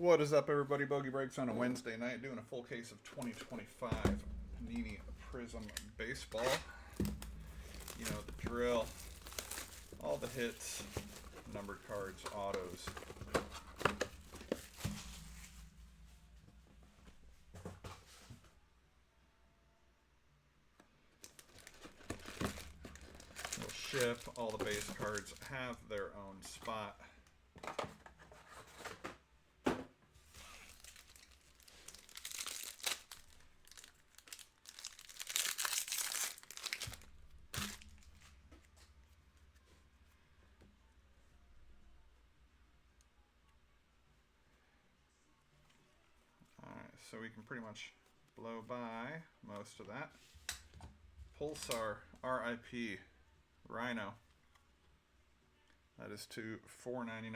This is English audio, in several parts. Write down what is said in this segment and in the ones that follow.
What is up, everybody? Bogey Breaks on a Wednesday night, doing a full case of 2025 Panini Prizm Baseball. You know the drill. All the hits, numbered cards, autos. We'll ship. All the base cards have their own spot. So we can pretty much blow by most of that. Pulsar, RIP, Rhino. That is to $4.99.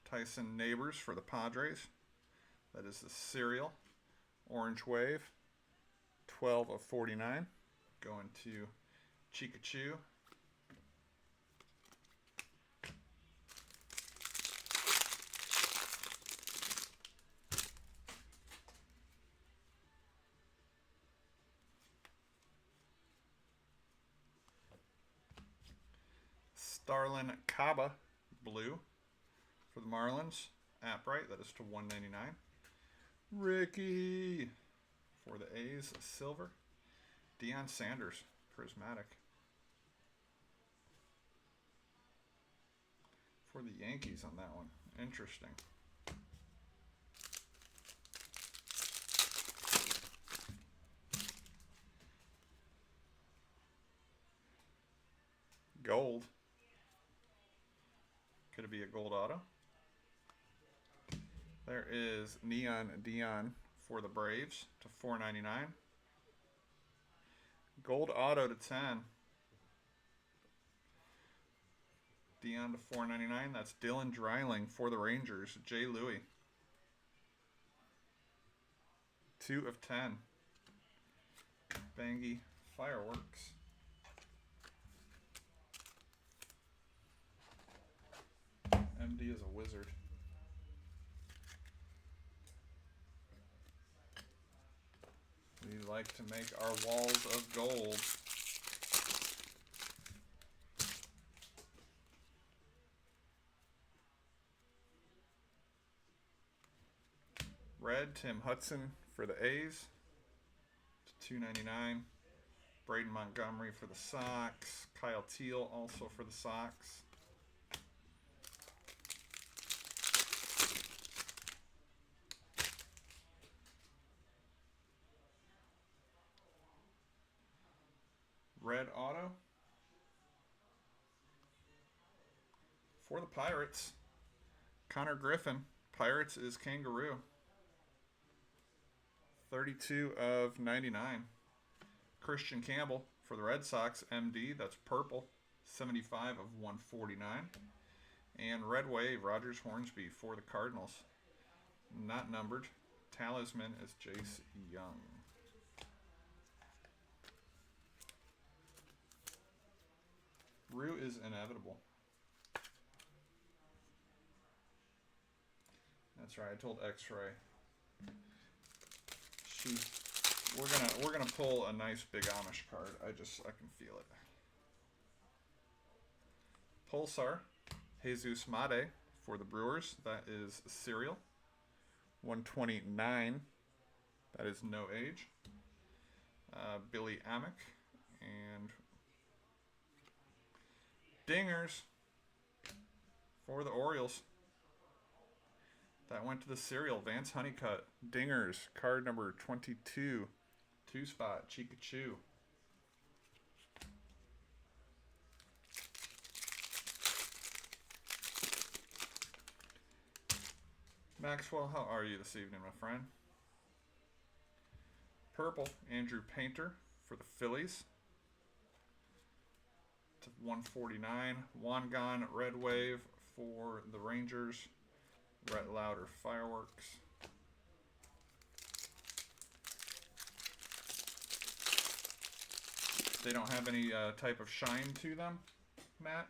Tyson Neighbors for the Padres. That is the Serial. Orange Wave, 12 of 49. Going to Chikachu. Starlin Caba, blue for the Marlins. Apright, that is to $1.99. Ricky for the A's, silver. Deion Sanders, prismatic. For the Yankees on that one. Interesting. Gold. Could it be a gold auto? There is Neon Dion for the Braves to $4.99. Gold auto to 10. Dion to $4.99. That's Dylan Dreiling for the Rangers. Jay Louie. 2 of 10. Bangy Fireworks. MD is a wizard. We like to make our walls of gold. Red, Tim Hudson for the A's to $2.99. Braden Montgomery for the Sox. Kyle Teal also for the Sox. Red auto for the Pirates. Connor Griffin. Pirates is Kangaroo. 32 of 99. Christian Campbell for the Red Sox. MD. That's purple. 75 of 149. And Red Wave. Rogers Hornsby for the Cardinals. Not numbered. Talisman is Jace Young. Rue is inevitable. That's right. I told X-Ray. We're gonna pull a nice big Amish card. I can feel it. Pulsar, Jesus Made for the Brewers. That is Serial. 129. That is no age. Billy Amick and Dingers for the Orioles. That went to the Serial. Vance Honeycutt. Dingers. Card number 22. 2-spot. Chikachu. Maxwell, how are you this evening, my friend? Purple. Andrew Painter for the Phillies. To 149. Wangan Red Wave for the Rangers. Rhett Lauder Fireworks. They don't have any type of shine to them, Matt?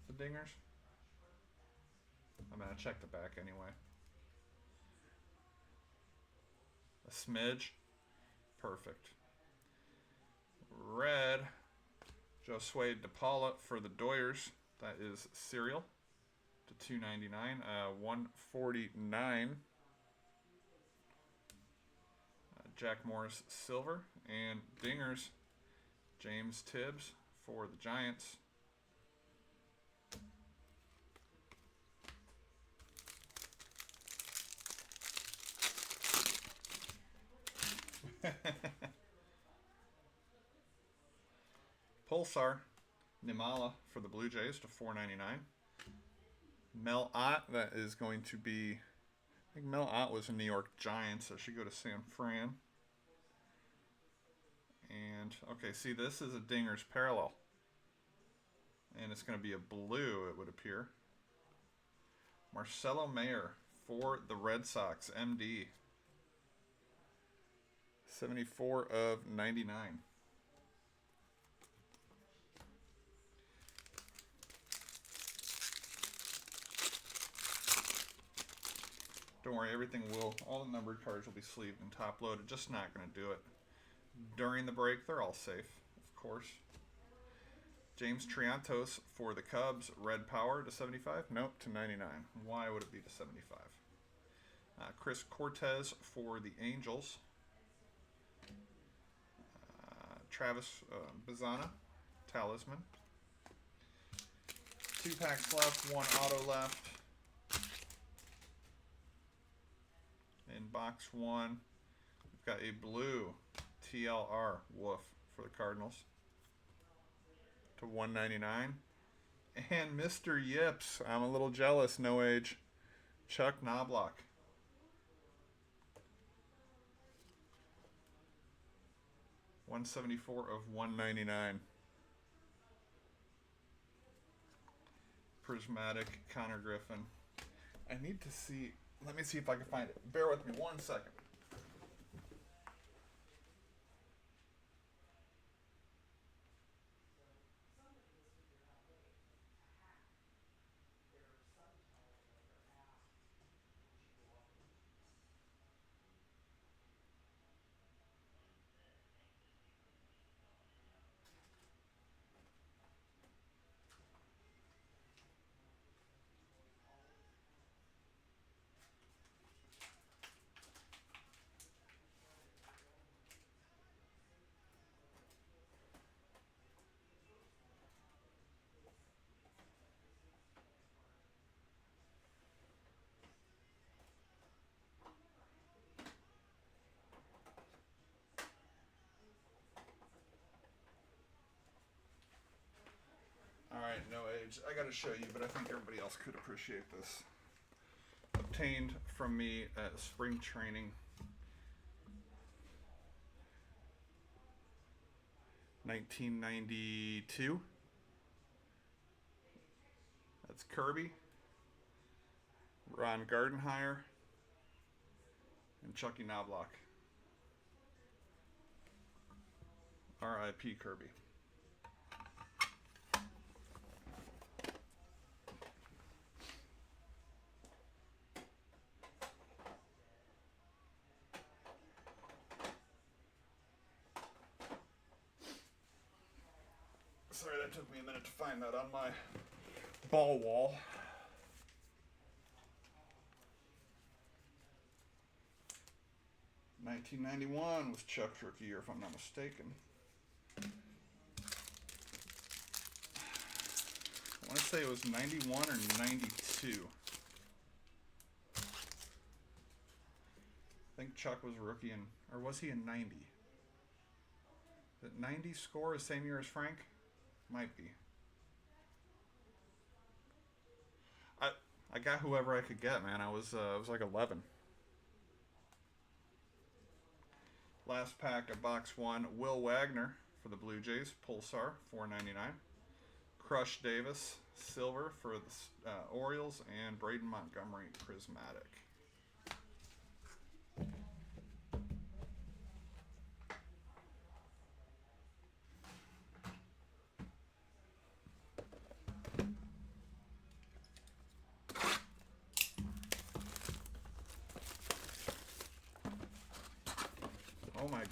The Dingers? I'm going to check the back anyway. A smidge. Perfect. Red. Josue DePaula for the Doyers. That is Serial to 299. 149. Jack Morris Silver. And Dingers. James Tibbs for the Giants. Pulsar, Nimala for the Blue Jays to 499. Mel Ott, that is going to be, I think Mel Ott was a New York Giant, so she go to San Fran. And, okay, see, this is a Dinger's parallel. And it's going to be a blue, it would appear. Marcelo Mayer for the Red Sox, MD. 74 of 99. Don't worry, everything will, all the numbered cards will be sleeved and top loaded. Just not going to do it during the break. They're all safe, of course. James Triantos for the Cubs, Red Power to 75. Nope, to 99. Why would it be to 75? Chris Cortez for the Angels. Travis Bazana, Talisman. 2 packs left, 1 auto left. In box 1, we've got a blue TLR Wolf for the Cardinals to 199. And Mr. Yips, I'm a little jealous, no age, Chuck Knobloch. $174 of 199. Prismatic Connor Griffin. I need to see. Let me see if I can find it. Bear with me 1 second. Alright, no age. I gotta show you, but I think everybody else could appreciate this. Obtained from me at spring training. 1992. That's Kirby, Ron Gardenhire, and Chucky Knobloch. R.I.P. Kirby. Sorry, that took me a minute to find that on my ball wall. $1991 was Chuck's rookie year, if I'm not mistaken. I want to say it was 91 or 92. I think Chuck was a rookie in, or was he in 90? Did 90 score the same year as Frank? Might be. I got whoever I could get, man. I was like 11. Last pack of box 1, Will Wagner for the Blue Jays, Pulsar, $4.99. Crush Davis, silver for the Orioles, and Braden Montgomery, prismatic.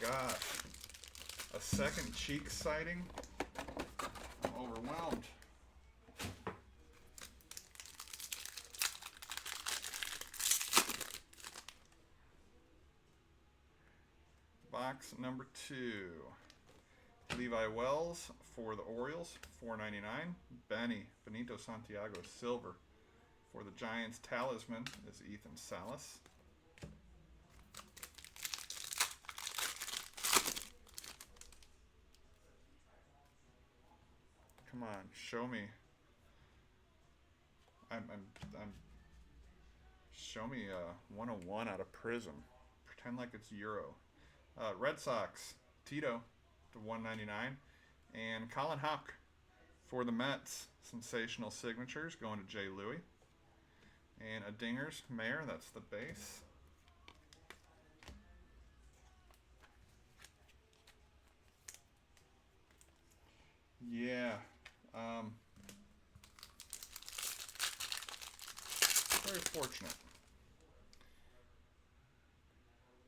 gosh. A second cheek sighting? I'm overwhelmed. Box number 2. Levi Wells for the Orioles, $4.99. Benito Santiago, silver. For the Giants, talisman is Ethan Salas. Come on, show me. Show me 101 out of Prizm. Pretend like it's Euro. Red Sox, Tito to $1.99, and Colin Houck for the Mets. Sensational signatures going to Jay Louie, and a Dingers Mayer. That's the base. Yeah. Very fortunate.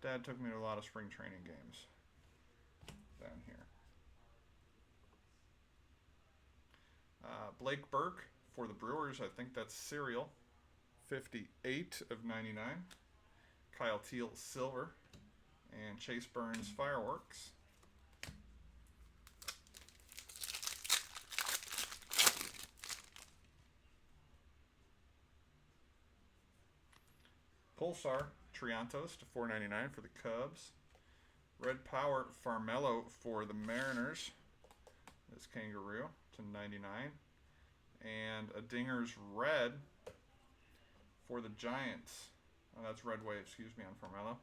Dad took me to a lot of spring training games down here. Blake Burke for the Brewers. I think that's Serial. 58 of 99. Kyle Teal, silver. And Chase Burns, fireworks. Pulsar, Triantos to $4.99 for the Cubs. Red Power, Farmello for the Mariners. This Kangaroo to $99. And a Dingers Red for the Giants. Oh, that's Red Wave, excuse me, on Farmello.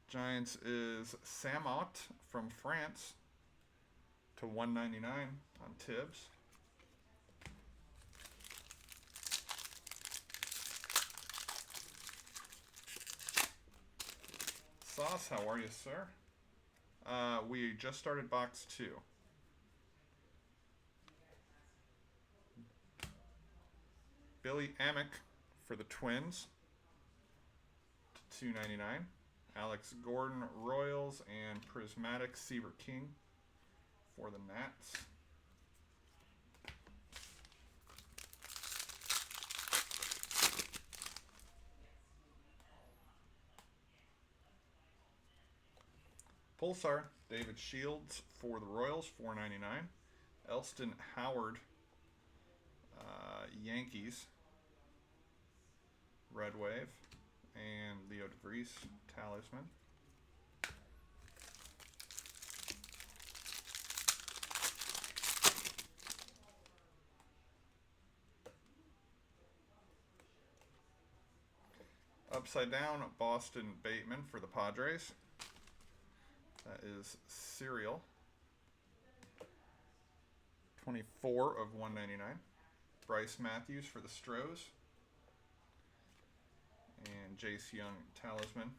Giants is Samot from France to $1.99 on Tibbs. Sauce, how are you, sir? We just started box 2. Billy Amick for the Twins to $2.99. Alex Gordon, Royals, and Prismatic Seaver King for the Nats. Pulsar, David Shields for the Royals, $4.99. Elston Howard, Yankees, Red Wave, and Leo DeVries, talisman. Upside down, Boston Bateman for the Padres. That is Serial. 24 of 199. Bryce Matthews for the Stros. And Jace Young, talisman.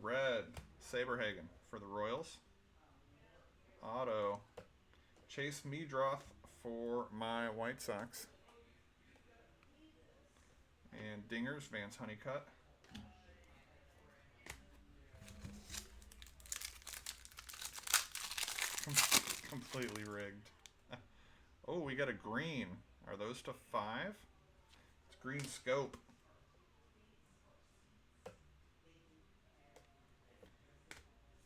Red, Saberhagen for the Royals. Auto, Chase Meadroth for my White Sox. And Dingers, Vance Honeycutt. Completely rigged. Oh, we got a green. Are those to 5? It's green scope.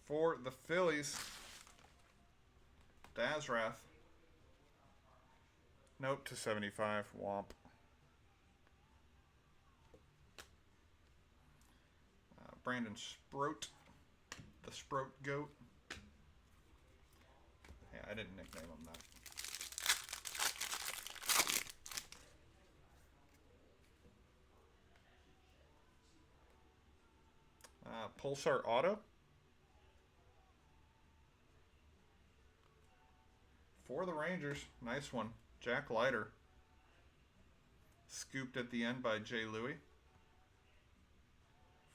For the Phillies, Dazrath. Nope, to 75. Womp. Brandon Sproat, the Sproat Goat. Yeah, I didn't nickname him that. Pulsar Auto. For the Rangers, nice one. Jack Leiter. Scooped at the end by Jay Louie.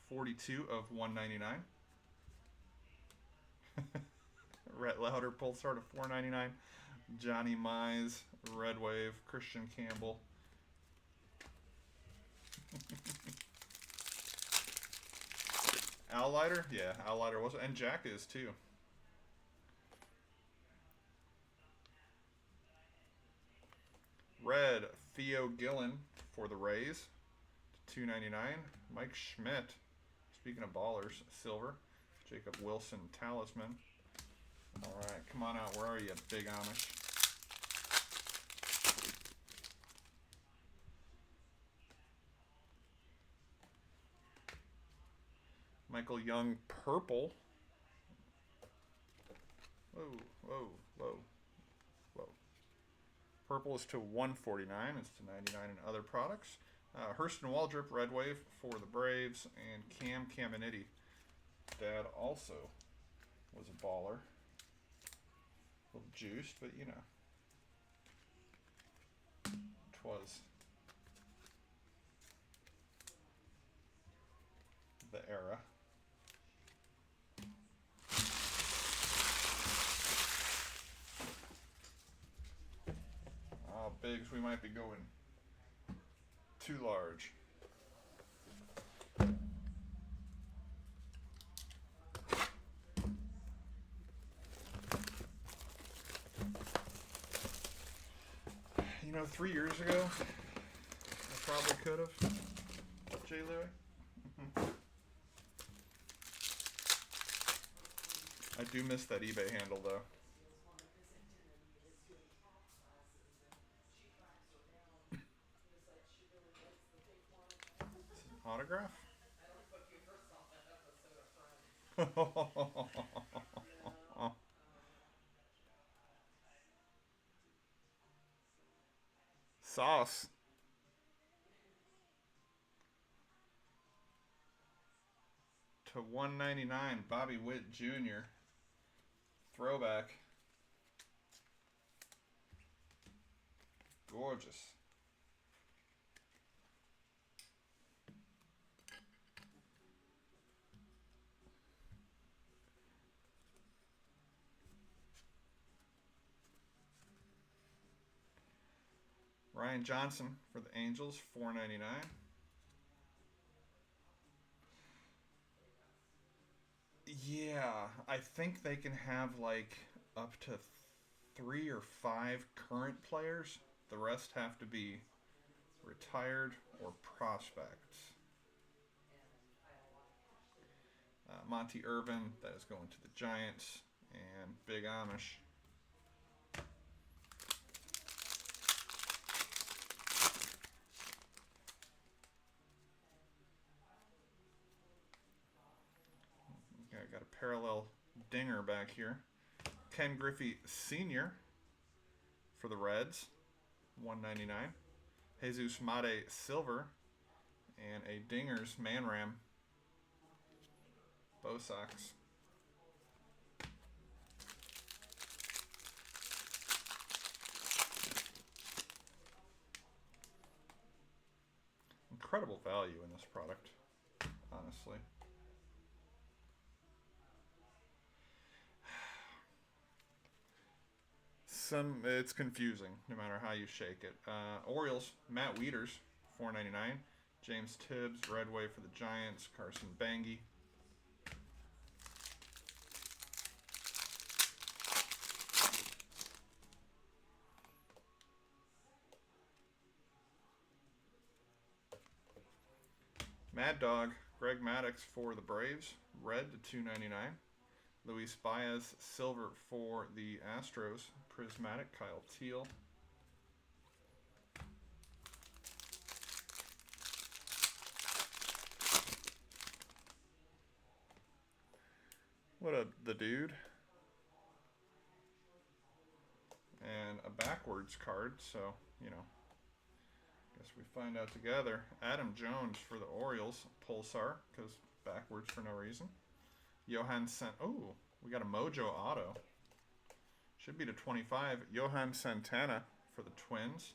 42 of 199. Rhett Lauder, Pulsar to 499. Johnny Mize, Red Wave, Christian Campbell. Al Leiter? Yeah, Al Leiter was, and Jack is too. Red, Theo Gillen for the Rays, $2.99. Mike Schmidt, speaking of ballers, silver. Jacob Wilson, talisman. All right, come on out. Where are you, Big Amish? Michael Young, purple. Whoa, whoa, whoa, whoa. Purple is to 149. It's to 99 in other products. Hurston Waldrop, Red Wave for the Braves, and Cam Caminiti. Dad also was a baller. A little juiced, but you know, 'twas the era. Biggs, we might be going too large. You know, 3 years ago, I probably could have. Jay Louie. I do miss that eBay handle, though. Autograph? Sauce. To 199, Bobby Witt Jr. Throwback. Gorgeous. Ryan Johnson for the Angels, $4.99. Yeah, I think they can have like up to 3 or 5 current players. The rest have to be retired or prospects. Monty Irvin, that is going to the Giants, and Big Amish. Okay, I got a parallel dinger back here. Ken Griffey Sr. for the Reds, $1.99. Jesus Mate Silver, and a Dingers Manram. Bo Sox. Incredible value in this product, honestly. It's confusing no matter how you shake it. Orioles, Matt Wieters, $4.99. James Tibbs, Red Wave for the Giants. Carson Bangy. Mad Dog, Greg Maddux for the Braves, red to $2.99. Luis Baez, silver for the Astros. Prismatic, Kyle Teal. What up, the dude? And a backwards card, so, you know, guess we find out together. Adam Jones for the Orioles, Pulsar, because backwards for no reason. Johan oh, we got a Mojo Auto. Should be to 25. Johan Santana for the Twins.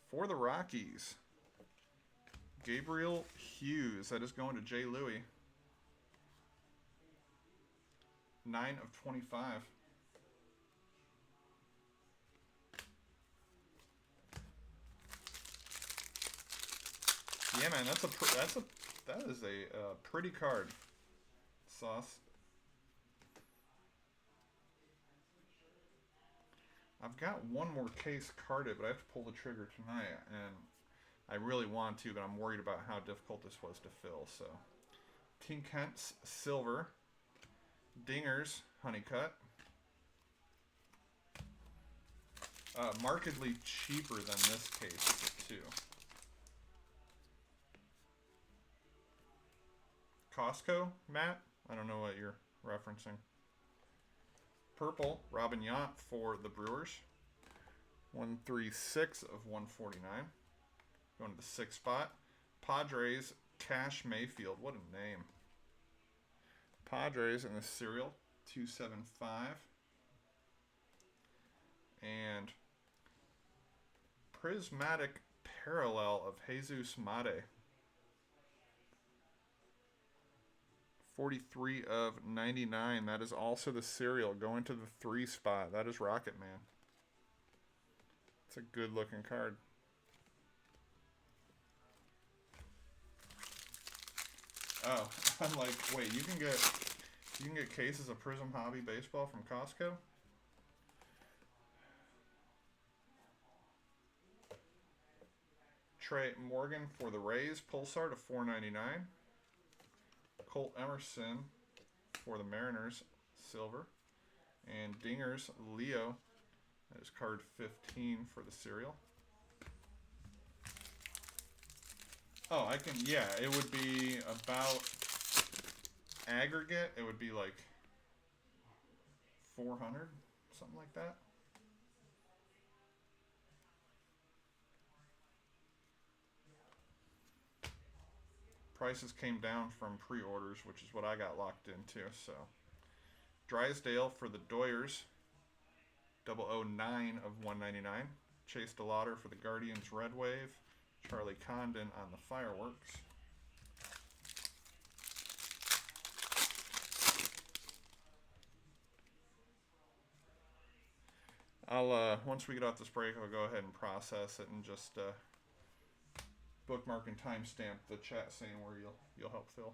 For the Rockies, Gabriel Hughes. That is going to Jay Louie. 9 of 25. Yeah, man, that is a pretty card. Sauce. I've got one more case carded, but I have to pull the trigger tonight, and I really want to, but I'm worried about how difficult this was to fill. So, Team Kent's silver, Dingers Honeycut, markedly cheaper than this case too. Costco, Matt? I don't know what you're referencing. Purple, Robin Yount for the Brewers. 136 of 149. Going to the 6th spot. Padres, Cash Mayfield. What a name. Padres in the cereal. 275. And Prismatic Parallel of Jesus Mate. 43 of 99. That is also the cereal. Going to the 3 spot. That is Rocket Man. It's a good looking card. Oh, I'm like, wait, you can get cases of Prizm Hobby Baseball from Costco? Trey Morgan for the Rays, Pulsar to 499. Colt Emerson for the Mariners, silver. And Dingers Leo, that is card 15 for the cereal. Oh, I can, yeah, it would be about aggregate, it would be like 400, something like that. Prices came down from pre-orders, which is what I got locked into. So, Drysdale for the Doyers, 009 of 199. Chase DeLauder for the Guardians Red Wave. Charlie Condon on the Fireworks. I'll once we get off this break, I'll go ahead and process it and just bookmark and timestamp the chat saying where you'll help fill.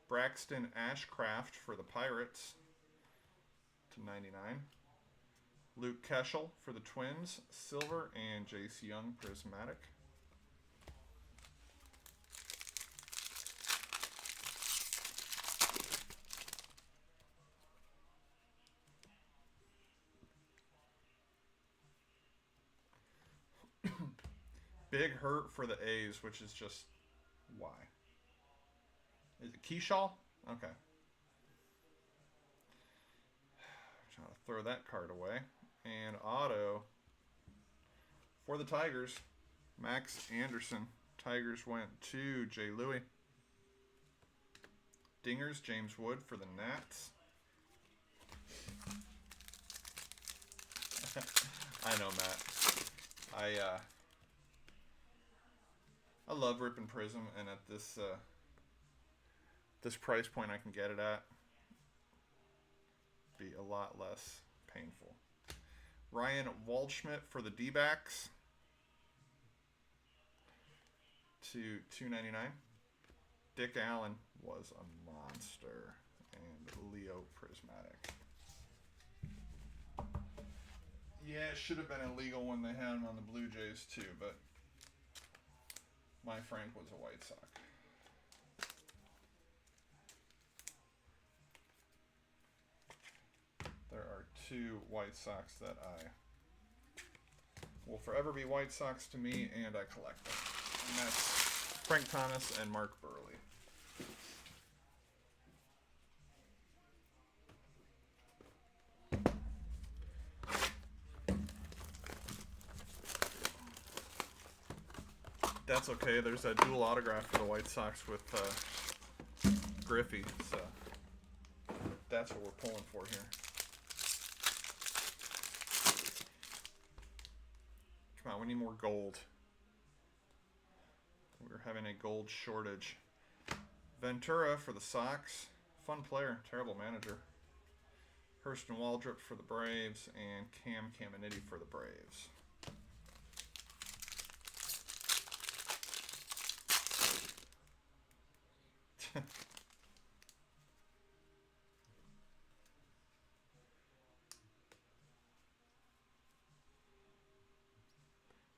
Braxton Ashcraft for the Pirates to 99. Luke Keschel for the Twins, silver, and Jace Young prismatic. Big hurt for the A's, which is just why? Is it Keyshaw? Okay. Trying to throw that card away. And auto for the Tigers, Max Anderson. Tigers went to Jay Louie. Dingers, James Wood for the Nats. I know, Matt. I love ripping Prizm, and at this this price point I can get it at, be a lot less painful. Ryan Waldschmidt for the D-backs to $2.99. Dick Allen was a monster, and Leo prismatic. Yeah, it should have been illegal when they had him on the Blue Jays too, but my Frank was a White Sox. There are 2 White Sox that I will forever be White Sox to me, and I collect them. And that's Frank Thomas and Mark Burley. That's okay. There's that dual autograph for the White Sox with Griffey, so that's what we're pulling for here. Come on, we need more gold. We're having a gold shortage. Ventura for the Sox. Fun player, terrible manager. Hurston Waldrop for the Braves, and Cam Caminiti for the Braves.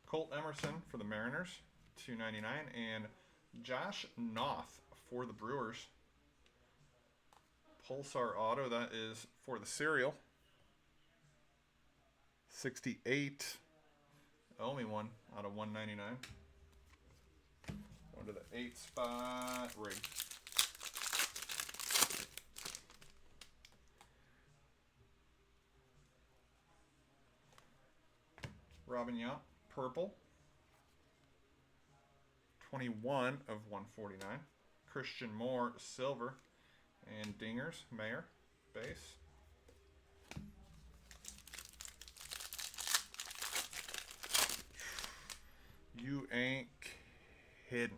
Colt Emerson for the Mariners, $2.99, and Josh Noth for the Brewers. Pulsar Auto, that is for the cereal. 68. Only one out of 199. Going to the 8 spot rig. Robin Yount, purple. 21 of 149. Christian Moore, silver. And Dingers, Mayer, base. You ain't kidding,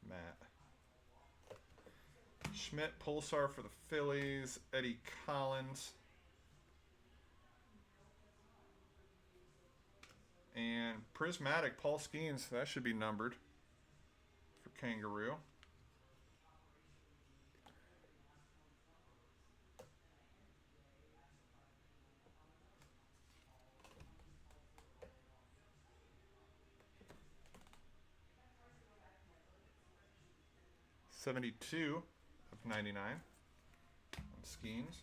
Matt. Schmidt, Pulsar for the Phillies. Eddie Collins. And Prismatic, Paul Skeens. That should be numbered for Kangaroo. $72 of 99 on Skeens.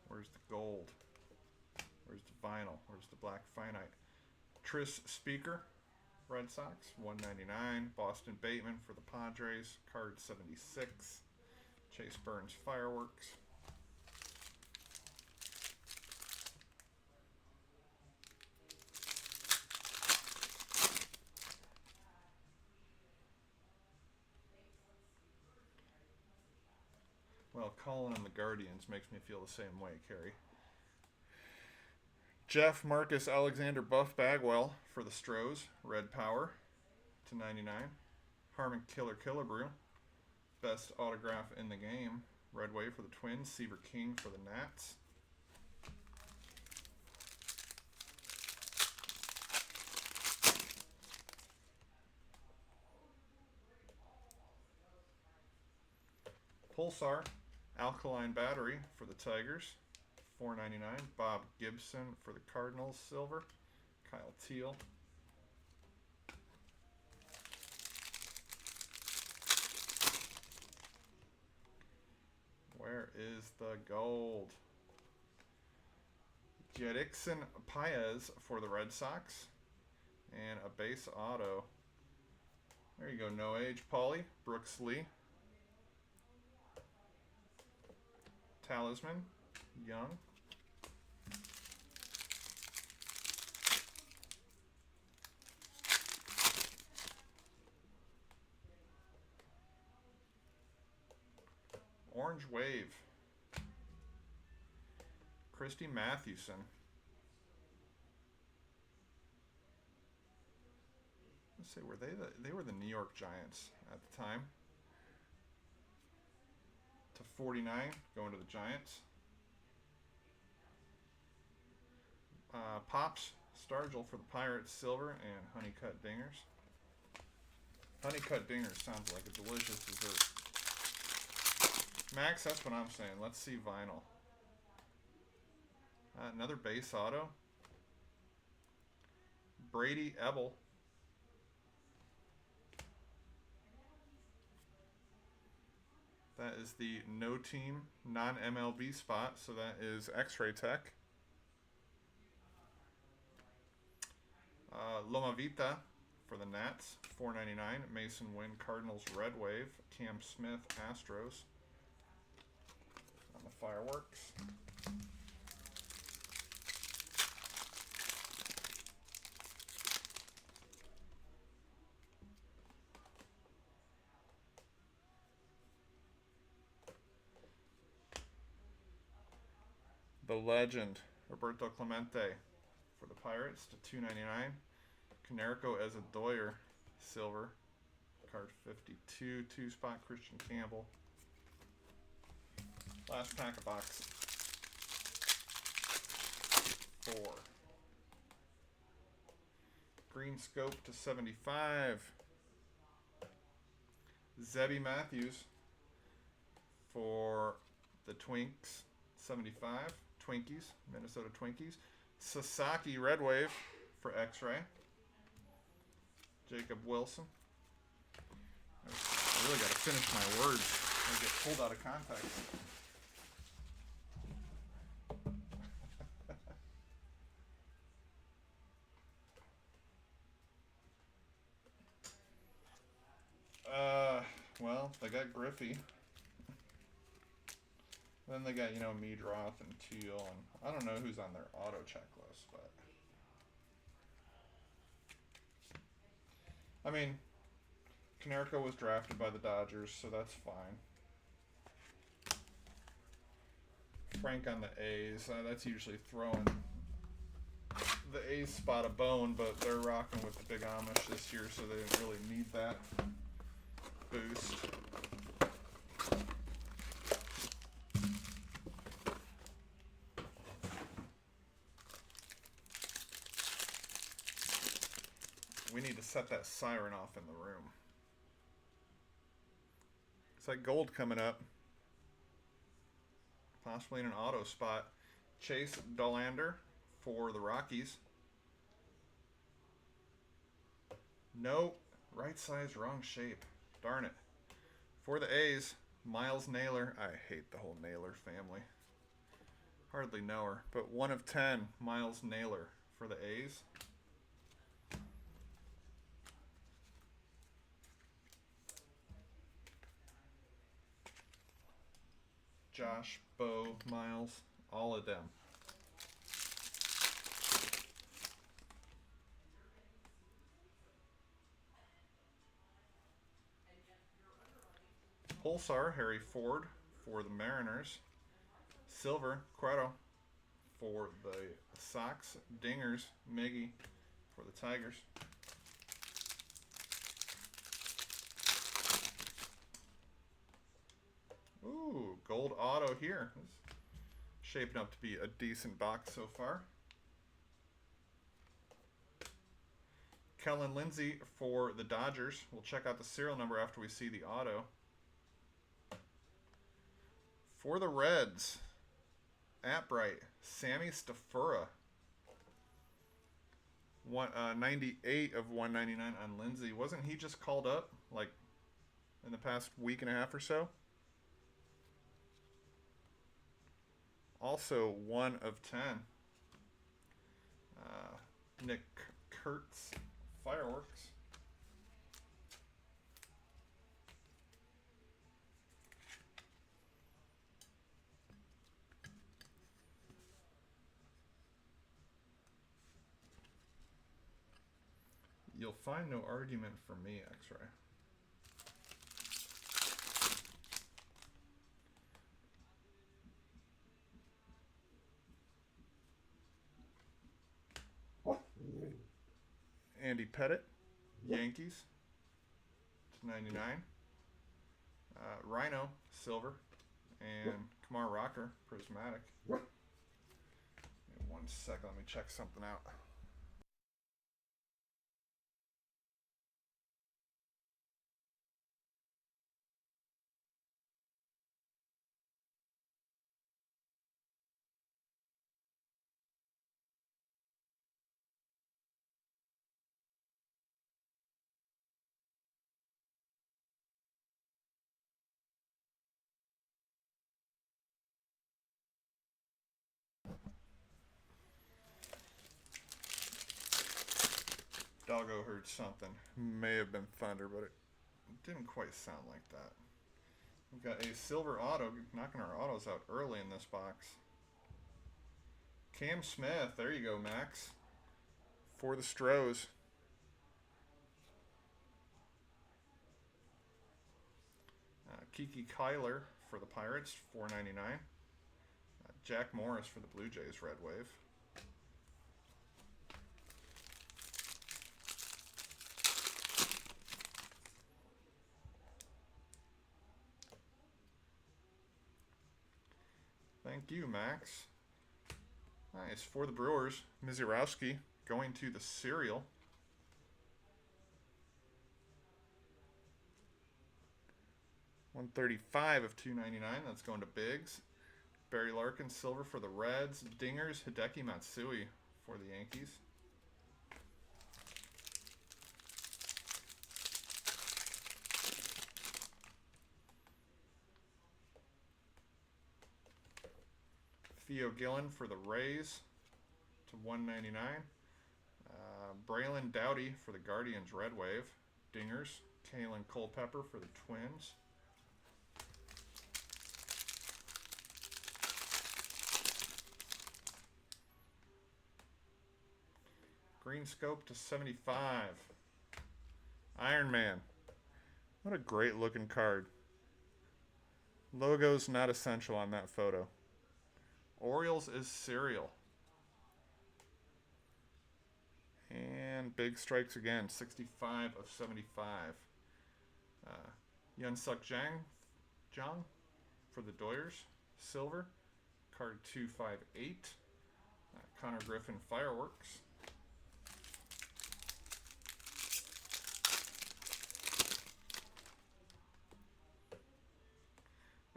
Where's the gold? Where's the vinyl? Where's the black finite? Tris Speaker, Red Sox, $1.99. Boston Bateman for the Padres, card 76. Chase Burns Fireworks. Well, calling them the Guardians makes me feel the same way, Kerry. Jeff Marcus Alexander Buff Bagwell for the Stros, Red Power to 99. Harmon Killebrew, best autograph in the game, Red Wave for the Twins. Seaver King for the Nats. Pulsar Alkaline Battery for the Tigers, $4.99. Bob Gibson for the Cardinals, silver. Kyle Teal. Where is the gold? Jedixon Paez for the Red Sox. And a base auto. There you go, no age. Paulie, Brooks Lee. Talisman, Young. Orange Wave. Christy Mathewson. Let's see, were they were the New York Giants at the time. To 49, going to the Giants. Pops Stargell for the Pirates, silver, and Honeycut Dingers. Honeycut Dingers sounds like a delicious dessert. Max, that's what I'm saying. Let's see vinyl. Another base auto. Brady Ebel. That is the no team, non-MLB spot, so that is X-Ray Tech. Loma Vita for the Nats, $4.99. Mason Wynn, Cardinals, Red Wave. Cam Smith, Astros. On the fireworks. The legend, Roberto Clemente for the Pirates to 299. Canerico as a Doyer, silver. Card 52, 2-spot Christian Campbell. Last pack of box 4. Green Scope to 75. Zebby Matthews for the Twinks, 75. Twinkies, Minnesota Twinkies. Sasaki Red Wave for X-Ray. Jacob Wilson. I really got to finish my words. I get pulled out of context. Well, they got Griffey. Then they got, Meadroth and Teal, and I don't know who's on their auto checklist, but I mean, Canerico was drafted by the Dodgers, so that's fine. Frank on the A's, that's usually throwing the A's spot a bone, but they're rocking with the Big Amish this year, so they didn't really need that boost. We need to set that siren off in the room. It's like gold coming up. Possibly in an auto spot. Chase Dollander for the Rockies. Nope. Right size, wrong shape. Darn it. For the A's, Miles Naylor. I hate the whole Naylor family. Hardly know her. But 1 of 10, Miles Naylor for the A's. Josh, Bo, Miles, all of them. Pulsar, Harry Ford for the Mariners. Silver, Cueto for the Sox. Dingers, Miggy for the Tigers. Ooh, gold auto here. It's shaping up to be a decent box so far. Kellen Lindsay for the Dodgers. We'll check out the serial number after we see the auto. For the Reds, Atbright, Sammy Stafura. 98 of 199 on Lindsay. Wasn't he just called up like in the past week and a half or so? Also 1 of 10. Nick Kurtz, Fireworks. You'll find no argument from me, X-Ray. Andy Pettit, Yankees, /99. Rhino, silver. And Kamar Rocker, prismatic. In 1 second, let me check something out. Doggo heard something. May have been thunder, but it didn't quite sound like that. We've got a silver auto, knocking our autos out early in this box. Cam Smith, there you go, Max. For the Stros. Kiki Kyler for the Pirates, $4.99. Jack Morris for the Blue Jays, red wave. Thank you, Max. Nice. For the Brewers, Mizurowski going to the cereal. $135 of $299. That's going to Biggs. Barry Larkin, silver for the Reds. Dingers, Hideki Matsui for the Yankees. Theo Gillen for the Rays to $199. Braylon Doughty for the Guardians, red wave. Dingers. Kalen Culpepper for the Twins. Green scope to 75. Iron Man. What a great looking card. Logo's not essential on that photo. Orioles is cereal. And big strikes again. 65 of 75. Yunsuk Jang for the Doyers. Silver. Card 258. Connor Griffin Fireworks.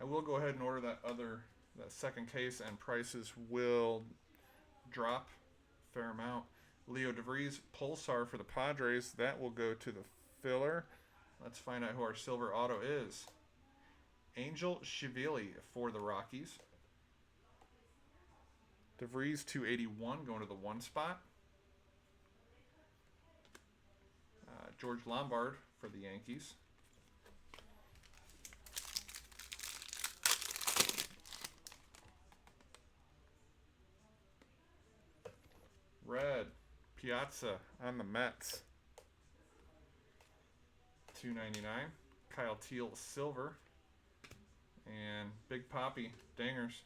I will go ahead and order that second case, and prices will drop a fair amount. Leo DeVries Pulsar for the Padres. That will go to the filler. Let's find out who our silver auto is. Angel Shivili for the Rockies. DeVries 281 going to the one spot. George Lombard for the Yankees. Red, Piazza on the Mets. $2.99. Kyle Teal, silver. And Big Poppy, Dingers.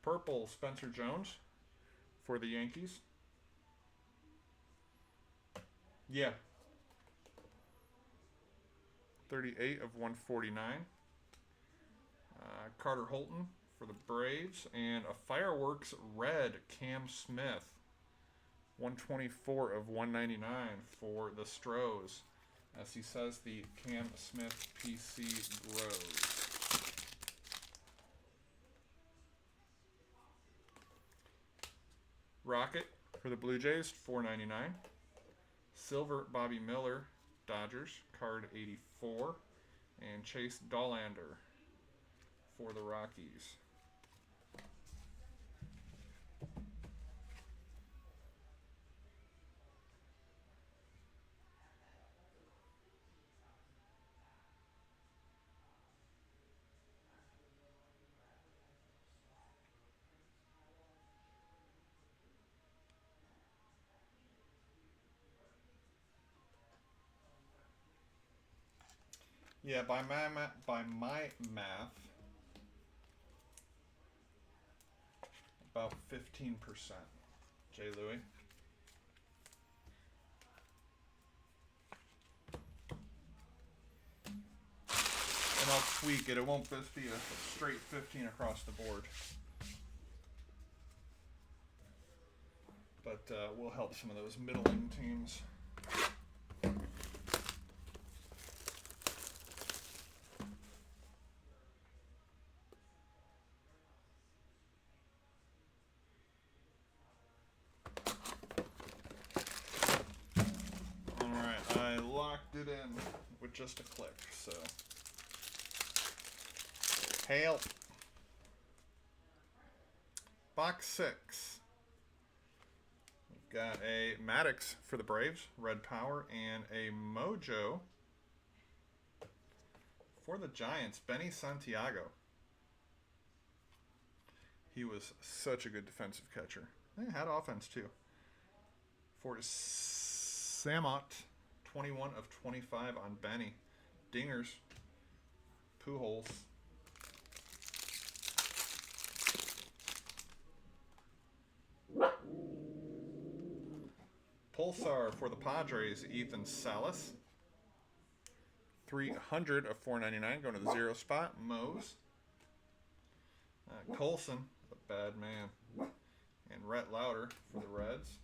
Purple, Spencer Jones for the Yankees. Yeah. 38 of 149. Carter Holton for the Braves. And a Fireworks red, Cam Smith. 124 of 199 for the Stros. As he says, the Cam Smith PC grows. Rocket for the Blue Jays, $4.99. Silver, Bobby Miller, Dodgers, card 84. And Chase Dollander for the Rockies. Yeah, by my math, about 15%. Jay Louie. And I'll tweak it. It won't just be a straight 15 across the board. But we'll help some of those middling teams. It in with just a click, so help. Box 6. We've got a Maddox for the Braves, red power, and a Mojo for the Giants, Benny Santiago. He was such a good defensive catcher. He had offense too. For Samot, 21 of 25 on Benny. Dingers. Pujols. Pulsar for the Padres, Ethan Salas. 300 of 499 going to the 0 spot. Mose. Colson, the bad man. And Rhett Lauder for the Reds.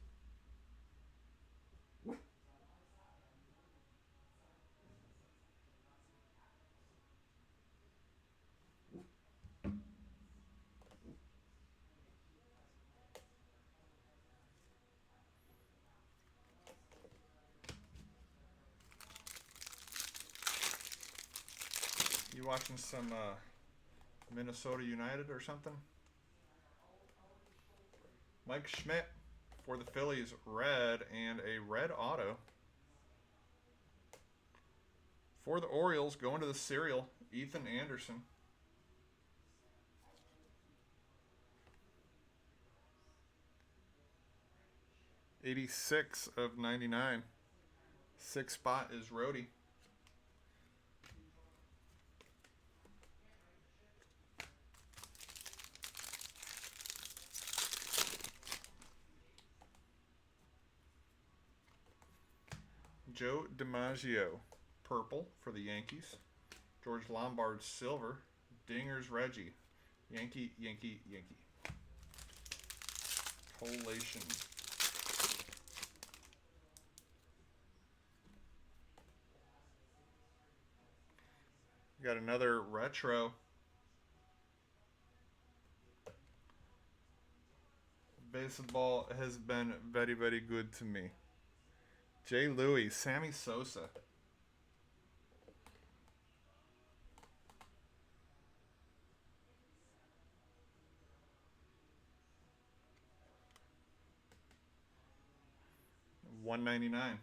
You watching some Minnesota United or something? Mike Schmidt for the Phillies, red, and a red auto. For the Orioles, going to the cereal, Ethan Anderson. '86 of 99. 6th spot is Rhodey. Joe DiMaggio, purple for the Yankees. George Lombard, silver. Dingers Reggie. Yankee, Yankee, Yankee. Collation. Got another retro. Baseball has been very, very good to me. Jay Louis, Sammy Sosa. $1.99.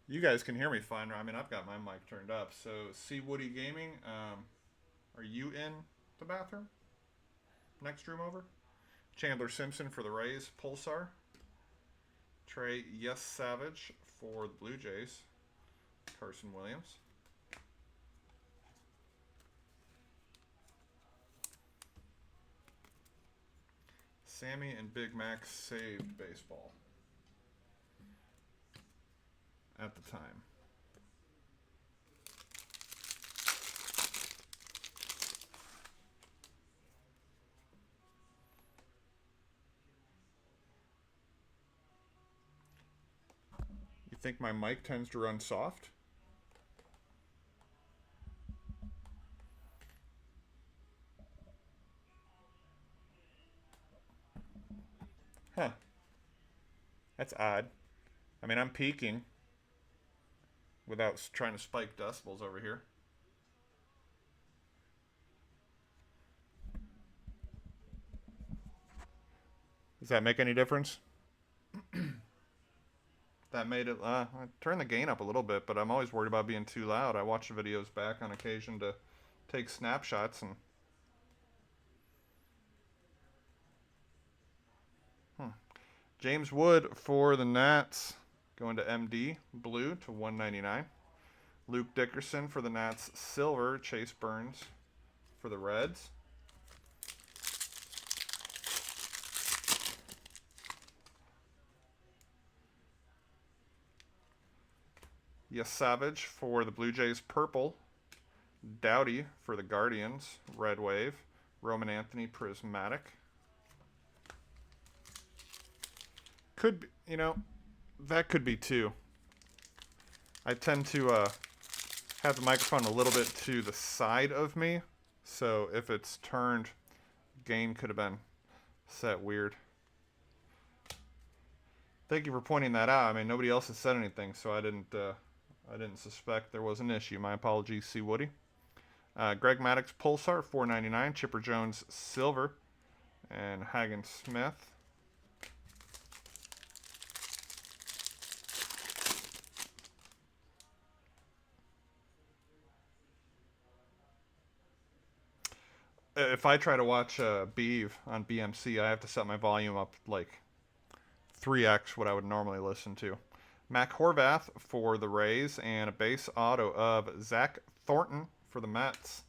You guys can hear me fine. I mean, I've got my mic turned up. So, C Woody Gaming, are you in the bathroom? Next room over? Chandler Simpson for the Rays, Pulsar. Trey Yes Savage for the Blue Jays, Carson Williams. Sammy and Big Mac saved baseball at the time. You think my mic tends to run soft? Huh. That's odd. I mean, I'm peaking without trying to spike decibels over here. Does that make any difference? That made it, I turned the gain up a little bit, but I'm always worried about being too loud. I watch the videos back on occasion to take snapshots and... James Wood for the Nats, going to MD, blue to 199. Luke Dickerson for the Nats, silver. Chase Burns for the Reds. Yes Savage for the Blue Jays, purple. Doughty for the Guardians, red wave. Roman Anthony, prismatic. Could be, you know, that could be too. I tend to have the microphone a little bit to the side of me, so if it's turned, gain could have been set weird. Thank you for pointing that out. I mean, nobody else has said anything, so I didn't suspect there was an issue. My apologies, C. Woody. Greg Maddux, Pulsar, $4.99. Chipper Jones, silver, and Hagen Smith. If I try to watch Beeve on BMC, I have to set my volume up like 3x what I would normally listen to. Mac Horvath for the Rays, and a base auto of Zach Thornton for the Mets.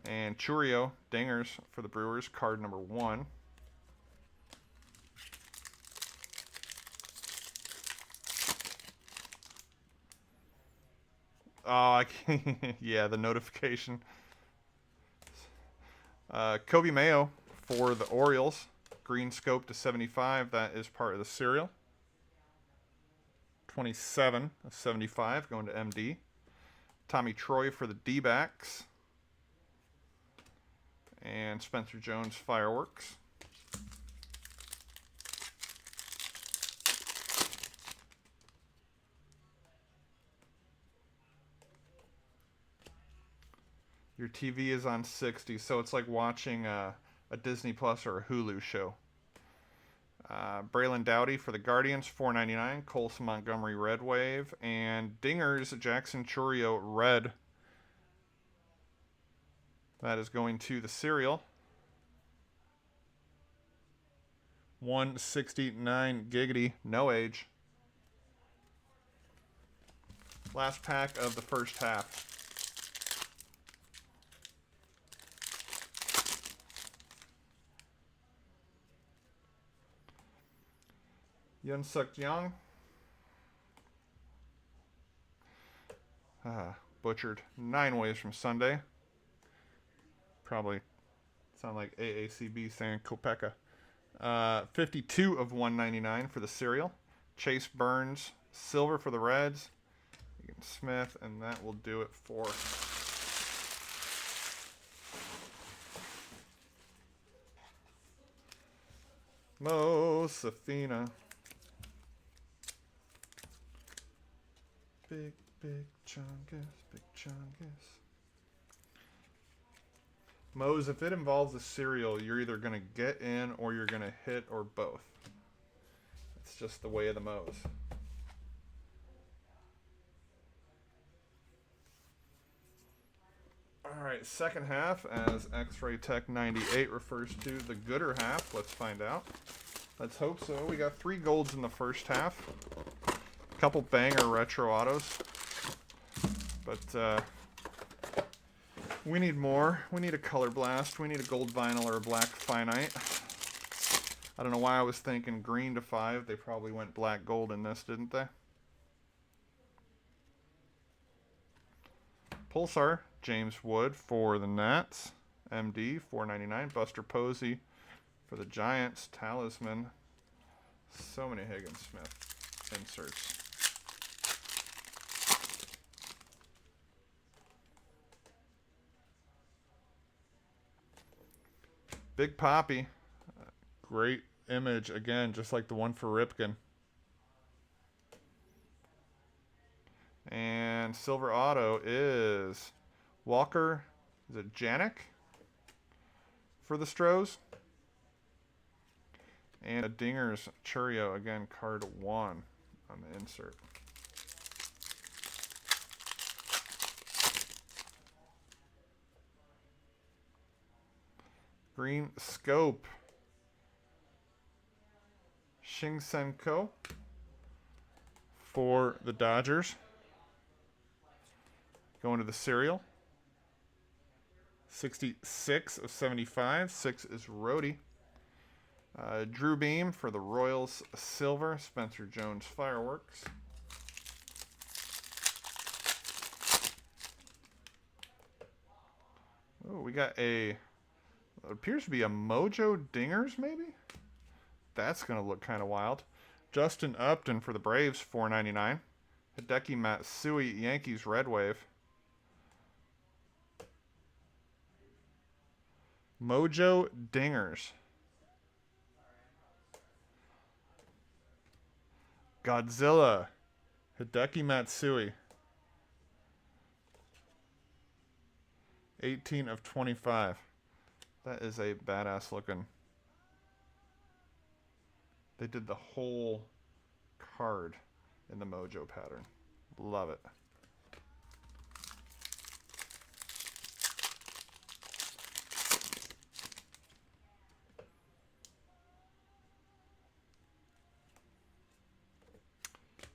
And Churio Dingers for the Brewers, card number 1. Oh, I can't. Yeah, the notification. Kobe Mayo for the Orioles, green scope to 75. That is part of the serial. 27 of 75 going to MD. Tommy Troy for the D-backs. And Spencer Jones Fireworks. Your TV is on 60, so it's like watching a Disney Plus or a Hulu show. Braylon Dowdy for the Guardians, $4.99. Colson Montgomery Red Wave. And Dingers Jackson Churio Red. That is going to the serial. 169 giggity, no age. Last pack of the first half. Yun Suk Young. Butchered 9 ways from Sunday. Probably sound like AACB saying Kopeka. 52 of 199 for the serial. Chase Burns, silver for the Reds. Egan Smith, and that will do it for Mo Safina. Big chungus, big chungus. Mo's, if it involves a serial, you're either going to get in or you're going to hit or both. It's just the way of the Mo's. Alright, second half, as X-Ray Tech 98 refers to the gooder half. Let's find out. Let's hope so. We got 3 golds in the first half. A couple banger retro autos. But we need more. We need a color blast. We need a gold vinyl or a black finite. I don't know why I was thinking green to 5. They probably went black gold in this, didn't they? Pulsar, James Wood for the Nats. MD, $4.99. Buster Posey for the Giants. Talisman. So many Higgins Smith inserts. Big Poppy. Great image again, just like the one for Ripken. And silver auto is Walker. Is it Janik for the Stros? And a Dingers Churio, again, card 1 on the insert. Green Scope. Shinsenko for the Dodgers. Going to the serial. 66 of 75. 6 is Rhodey. Drew Beam for the Royals silver. Spencer Jones Fireworks. Oh, we got a, it appears to be a Mojo Dingers maybe? That's going to look kind of wild. Justin Upton for the Braves, $4.99. Hideki Matsui, Yankees Red Wave. Mojo Dingers. Godzilla. Hideki Matsui. 18 of 25. That is a badass looking. They did the whole card in the Mojo pattern. Love it.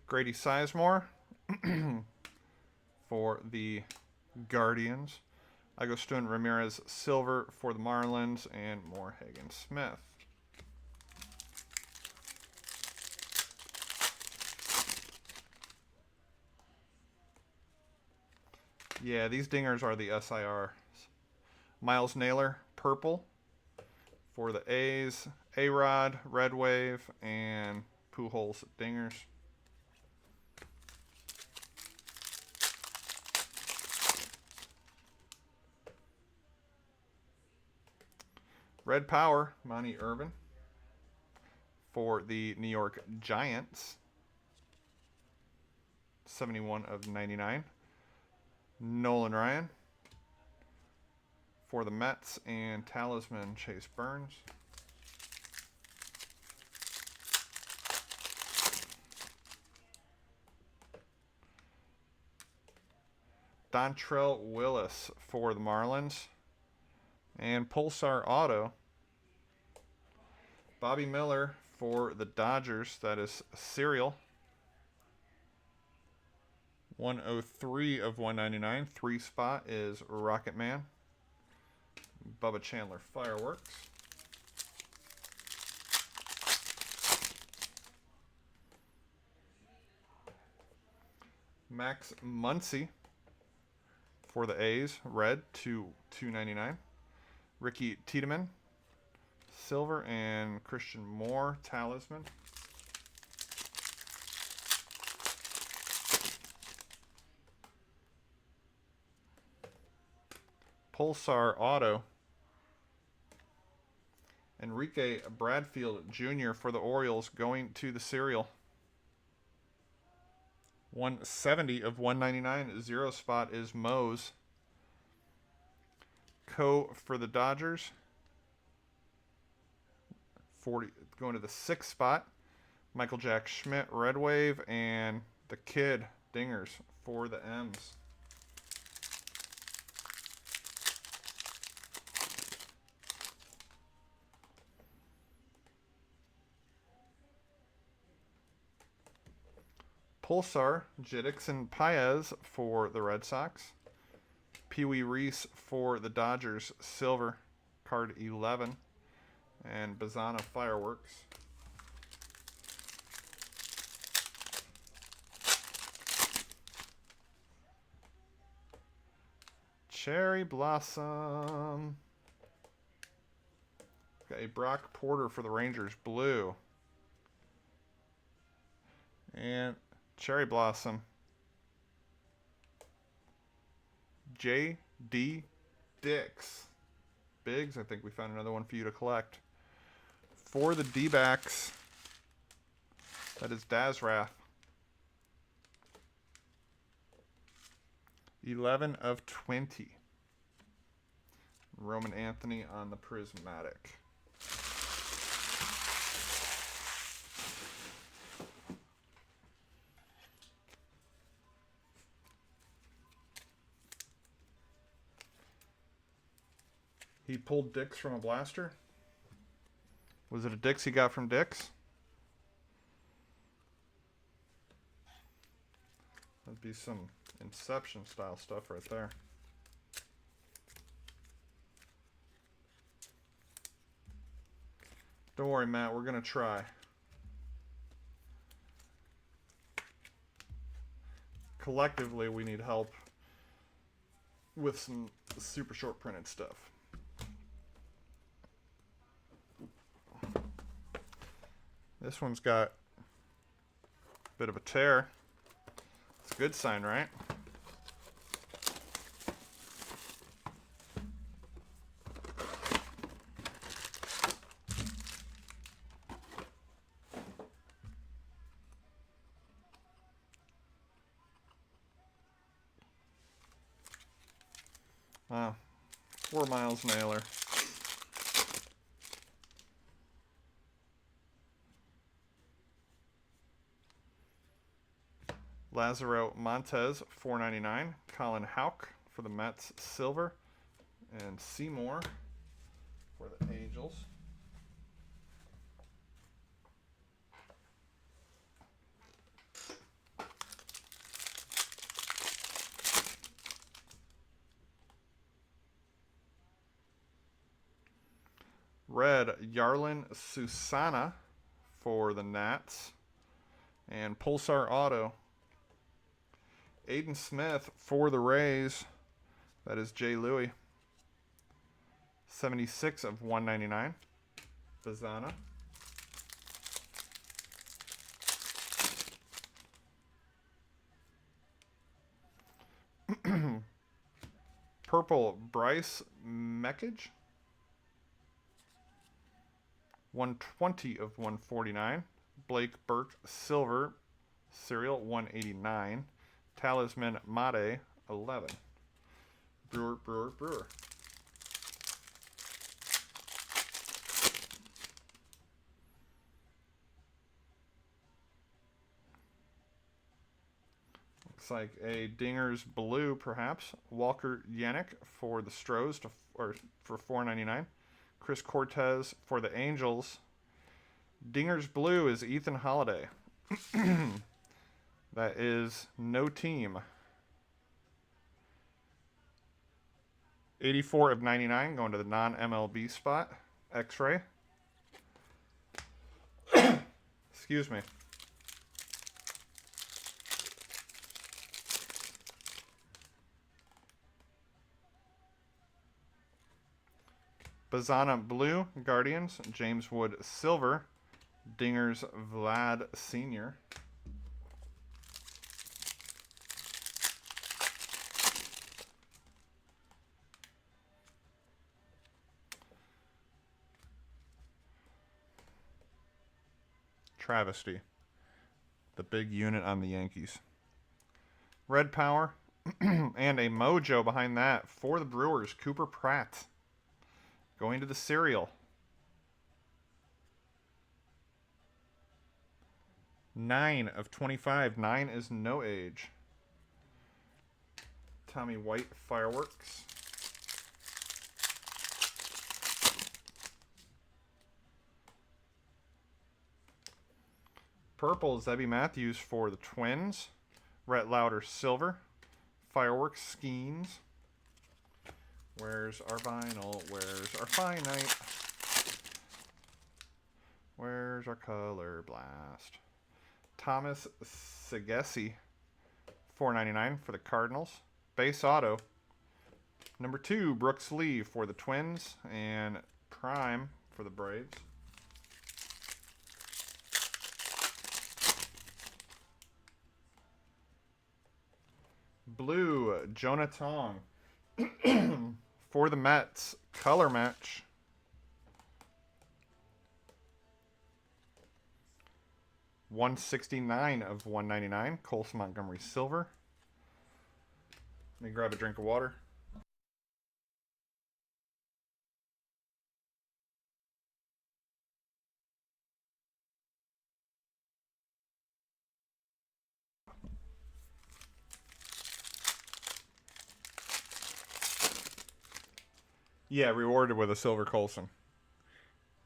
Grady Sizemore for the Guardians. Agustin Ramirez silver for the Marlins, and Morehagen Smith. Yeah, these dingers are the SIRs. Miles Naylor purple for the A's. A-Rod, Red Wave, and Pujols dingers. Red Power, Monty Irvin for the New York Giants. 71 of 99. Nolan Ryan for the Mets, and Talisman Chase Burns. Dontrell Willis for the Marlins. And Pulsar Auto, Bobby Miller for the Dodgers. That is serial. 103 of 199. 3 spot is Rocket Man. Bubba Chandler Fireworks. Max Muncy for the A's. Red to 299. Ricky Tiedemann silver, and Christian Moore Talisman. Pulsar Auto, Enrique Bradfield Jr. for the Orioles, going to the serial. 170 of 199. 0 spot is Mose. Co for the Dodgers. 40 going to the 6th spot. Michael Jack Schmidt Red Wave, and the Kid dingers for the M's. Pulsar, Jiddix and Paez for the Red Sox. Pee Wee Reese for the Dodgers, silver, card 11. And Bazana Fireworks. Cherry Blossom. Got a Brock Porter for the Rangers, blue. And Cherry Blossom. J.D. Dix. Biggs, I think we found another one for you to collect. For the D-backs, that is Dazrath. 11 of 20. Roman Anthony on the Prismatic. He pulled Dix from a blaster. Was it a Dix he got from Dix? That'd be some Inception style stuff right there. Don't worry, Matt, we're going to try. Collectively, we need help with some super short printed stuff. This one's got a bit of a tear. It's a good sign, right? Poor Miles Naylor. Lazaro Montez, $4.99. Colin Houck for the Mets, silver. And Seymour for the Angels. Red, Yarlin Susana for the Nats. And Pulsar Auto. Aiden Smith for the Rays. That is Jay Louie. 76 of 199. Bazana. Purple, Bryce Mekage. 120 of 149. Blake Burke, Silver. Serial, 189. Talisman Mate, 11. Brewer. Looks like a Dinger's Blue, perhaps. Walker Yannick for the Stros for $4.99. Chris Cortez for the Angels. Dinger's Blue is Ethan Holiday. That is no team. 84 of 99 going to the non-MLB spot. X-ray. Excuse me. Bazana Blue, Guardians. James Wood Silver. Dingers Vlad Sr. Travesty. The big unit on the Yankees. Red Power. And a mojo behind that for the Brewers. Cooper Pratt. Going to the cereal. 9 of 25. 9 is no age. Tommy White Fireworks. Purple, Zebby Matthews for the Twins. Rhett Lauder Silver. Fireworks Skeens. Where's our vinyl? Where's our finite? Where's our color blast? Thomas Segesi, $4.99 for the Cardinals. Base auto. Number 2, Brooks Lee for the Twins. And Prime for the Braves. Blue, Jonah Tong. For the Mets, color match. $169 of $199. Colson Montgomery Silver. Let me grab a drink of water. Yeah, rewarded with a silver Colson.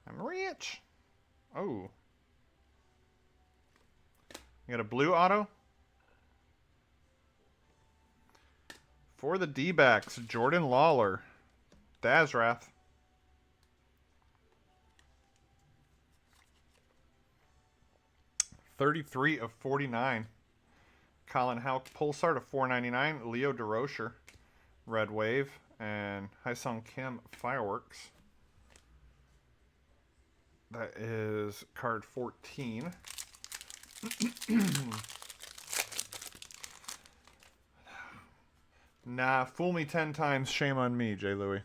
I'm rich. Oh. You got a blue auto? For the D-backs, Jordan Lawler. Dazrath. $33 of 49. Colin Houck Pulsar to $4.99. Leo DeRocher. Red Wave. And Hyesung Kim Fireworks. That is card 14. Nah, fool me 10 times, shame on me, Jay Louie.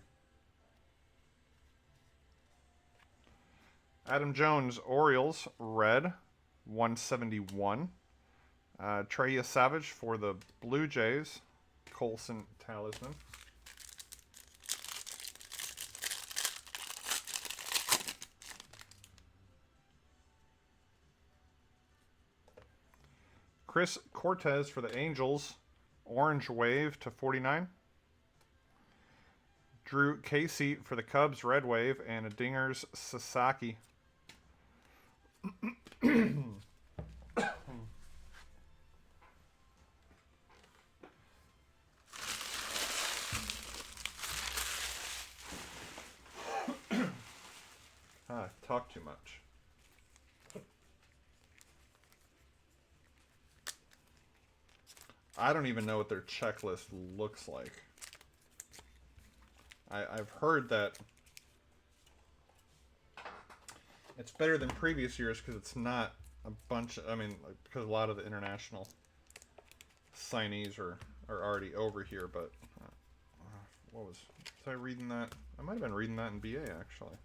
Adam Jones, Orioles, red, 171. Treya Savage for the Blue Jays, Colson Talisman. Chris Cortez for the Angels. Orange Wave to 49. Drew Casey for the Cubs. Red Wave. And a Dingers Sasaki. talk too much. I don't even know what their checklist looks like. I've heard that it's better than previous years because it's not a bunch of, I mean, because a lot of the international signees are already over here, but what was I reading that? I might have been reading that in BA, actually.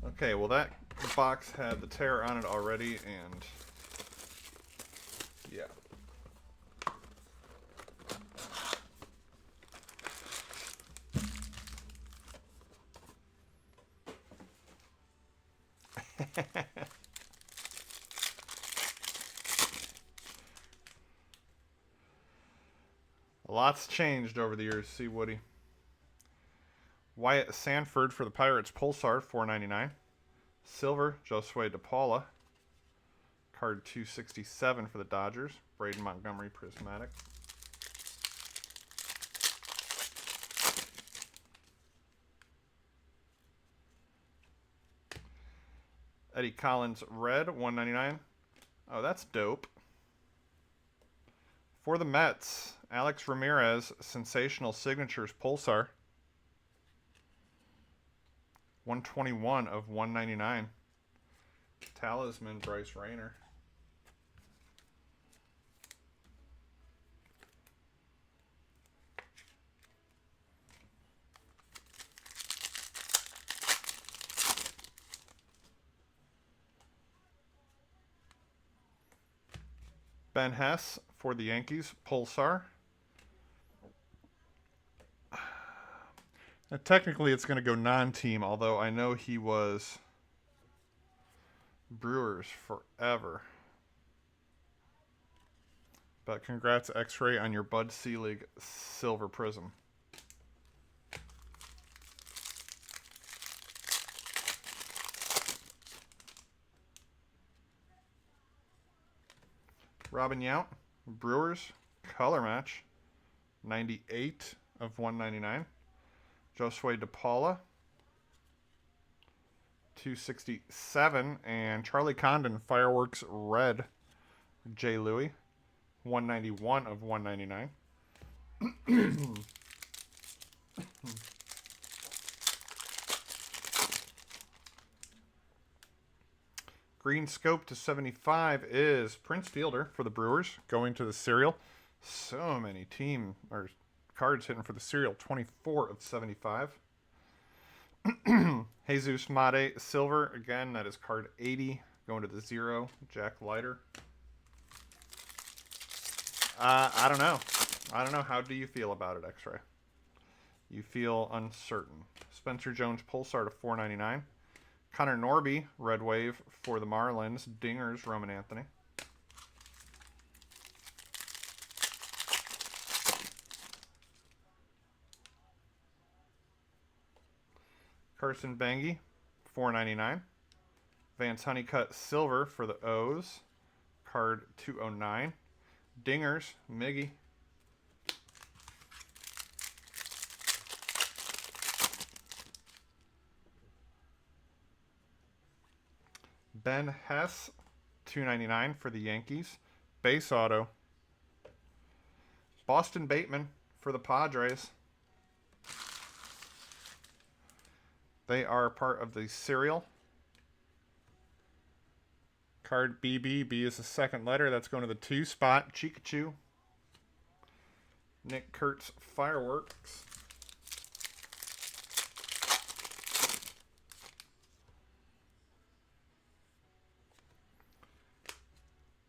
Okay, well that box had the tear on it already, and yeah. A lot's changed over the years, see, Woody. Wyatt Sanford for the Pirates, Pulsar, $4.99. Silver, Josue DePaula. Card 267 for the Dodgers, Braden Montgomery, Prismatic. Eddie Collins, red, $1.99. Oh, that's dope. For the Mets, Alex Ramirez, Sensational Signatures, Pulsar. 121 of 199. Talisman, Bryce Rayner. Ben Hess for the Yankees, Pulsar. Now, technically, it's going to go non-team, although I know he was Brewers forever. But congrats, X-Ray, on your Bud Selig Silver Prizm. Robin Yount, Brewers, color match, 98 of 199. Josue DePaula, 267. And Charlie Condon, Fireworks Red, J. Louis, 191 of 199. Green scope to 75 is Prince Fielder for the Brewers, going to the serial. So many team or cards hitting for the serial, 24 of 75. Jesus Mate Silver, again, that is card 80, going to the 0. Jack Leiter. I don't know. I don't know. How do you feel about it, X-Ray? You feel uncertain. Spencer Jones Pulsar to 4.99. Connor Norby, Red Wave for the Marlins. Dingers, Roman Anthony. Carson Bengi, $4.99. Vance Honeycutt Silver for the O's. Card 209. Dingers, Miggy. Ben Hess, $2.99 for the Yankees. Base auto. Boston Bateman for the Padres. They are part of the serial. Card BB. B is the second letter. That's going to the 2 spot. Chikachu. Nick Kurtz Fireworks.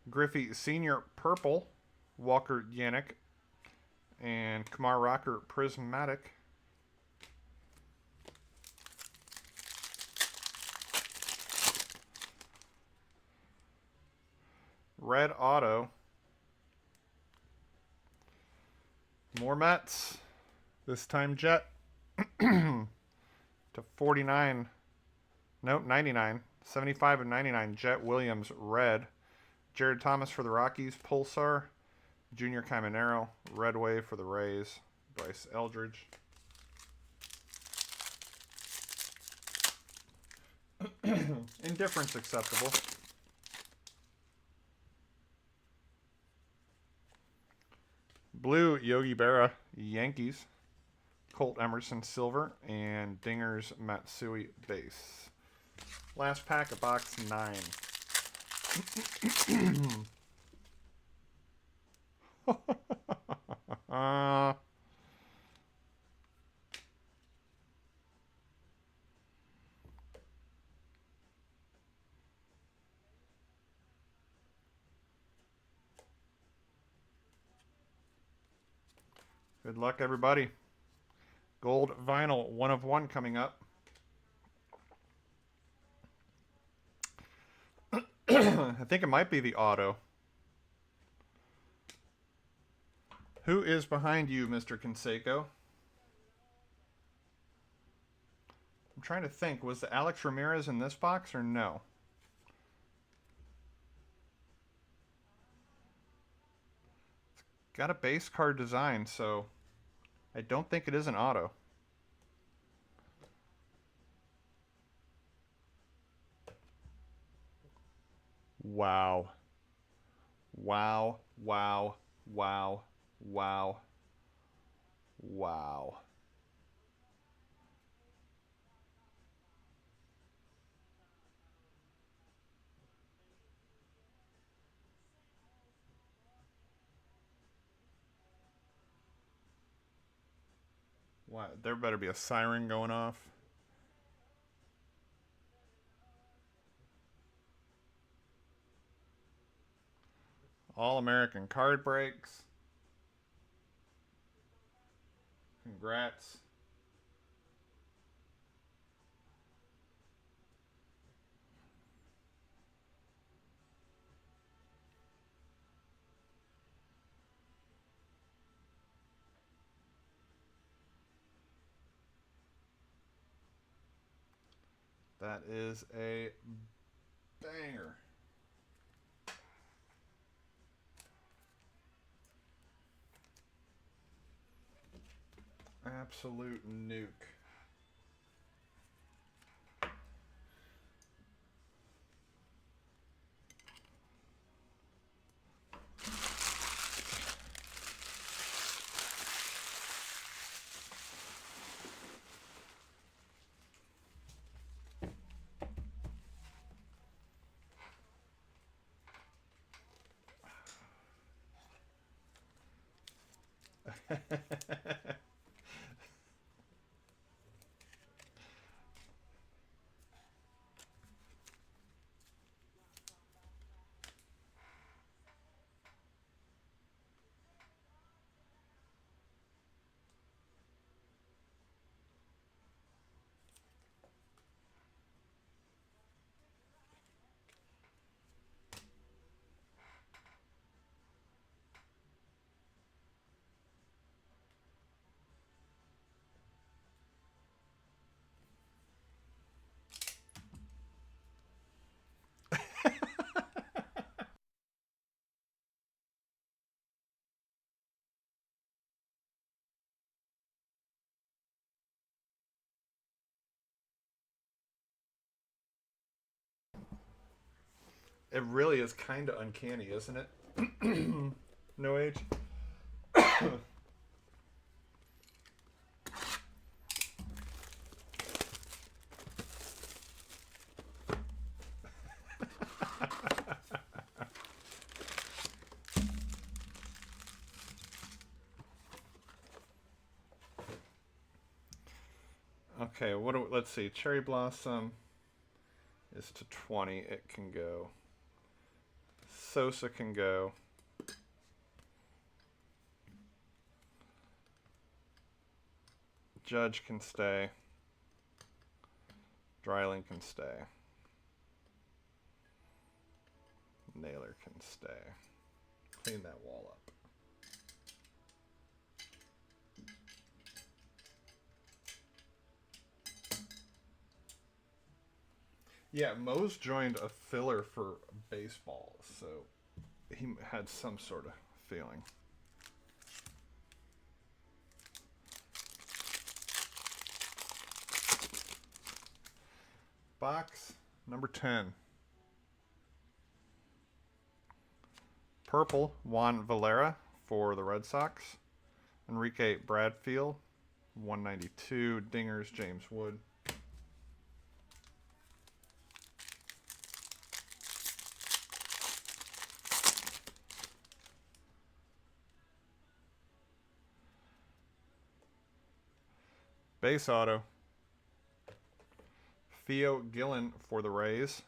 Griffey Sr. Purple. Walker Yannick. And Kumar Rocker Prismatic. Red auto. More Mets. This time Jet. To 49. Nope, 99. 75 and 99. Jet Williams, red. Jared Thomas for the Rockies. Pulsar. Junior Caminero. Red Wave for the Rays. Bryce Eldridge. Indifference acceptable. Blue, Yogi Berra, Yankees. Colt Emerson, silver. And Dingers, Matsui, base. Last pack of box 9. Good luck, everybody. Gold vinyl, 1 of 1 coming up. I think it might be the auto. Who is behind you, Mr. Canseco? I'm trying to think. Was the Alex Ramirez in this box or no? It's got a base card design, so I don't think it is an auto. Wow. Wow. Wow. Wow. Wow. Wow. What? There better be a siren going off. All-American card breaks. Congrats. That is a banger. Absolute nuke. It really is kind of uncanny, isn't it? No age. Okay, what do let's see. Cherry Blossom is to 20. It can go. Sosa can go. Judge can stay. Dreiling can stay. Naylor can stay. Clean that wall up. Yeah, Mo's joined a filler for baseball, so he had some sort of feeling. Box number 10. Purple, Juan Valera for the Red Sox. Enrique Bradfield, 192. Dingers, James Wood. Base auto. Theo Gillen for the Rays.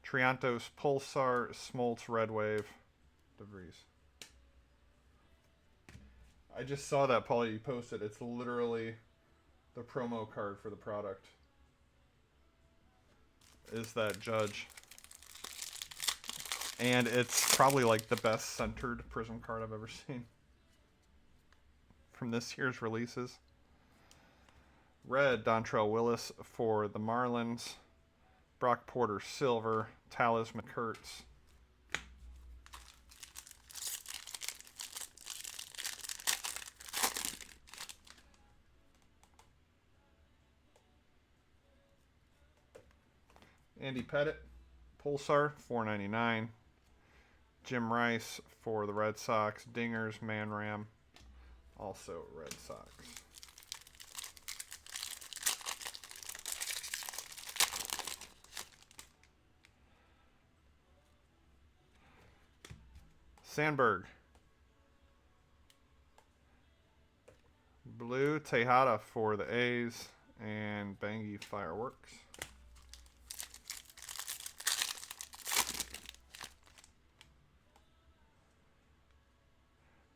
Triantos, Pulsar, Smoltz, Red Wave, DeVries. I just saw that, Paulie, you posted. It's literally the promo card for the product. Is that Judge. And it's probably like the best centered Prizm card I've ever seen from this year's releases. Red, Dontrell Willis for the Marlins. Brock Porter, Silver. Talisman, Kurtz. Andy Pettit, Pulsar, $4.99. Jim Rice for the Red Sox. Dingers, Manram, also Red Sox. Sandberg. Blue, Tejada for the A's. And Bangy Fireworks.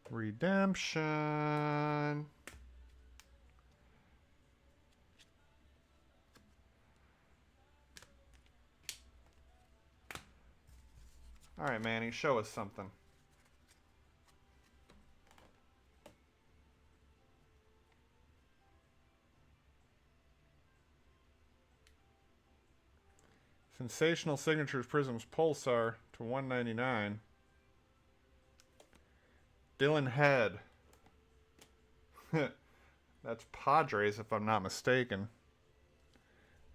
Redemption. All right, Manny, show us something. Sensational Signatures Prisms Pulsar to $199. Dylan Head. That's Padres, if I'm not mistaken.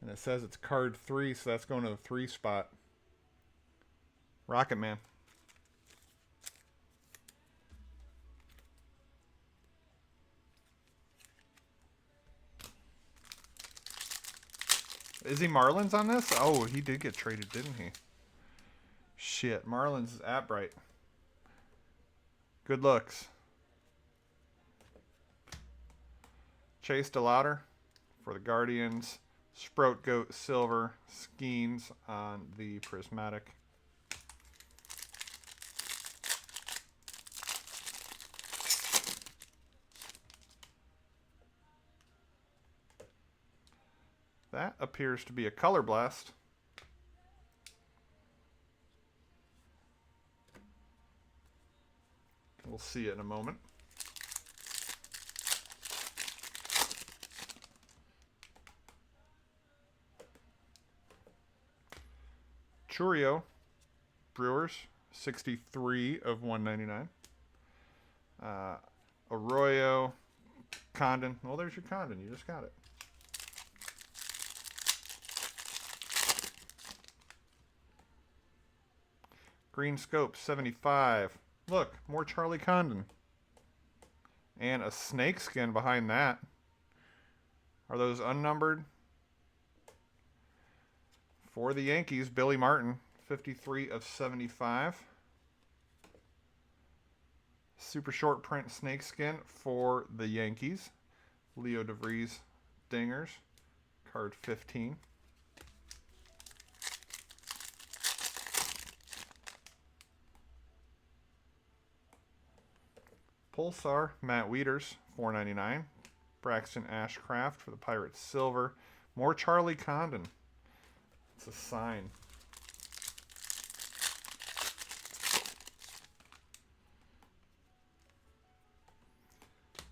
And it says it's card 3, so that's going to the 3 spot. Rocket Man. Is he Marlins on this? Oh, he did get traded, didn't he? Shit, Marlins is at Bright. Good looks. Chase DeLauder for the Guardians. Sprout Goat Silver. Skeens on the Prismatic. That appears to be a Color Blast. We'll see it in a moment. Churio, Brewers, 63 of 199. Arroyo, Condon. Well, there's your Condon. You just got it. Green Scope, 75. Look, more Charlie Condon. And a snake skin behind that. Are those unnumbered? For the Yankees, Billy Martin, 53 of 75. Super short print snake skin for the Yankees. Leo DeVries, Dingers, card 15. Pulsar, Matt Wieters, $4.99. Braxton Ashcraft for the Pirates Silver. More Charlie Condon. It's a sign.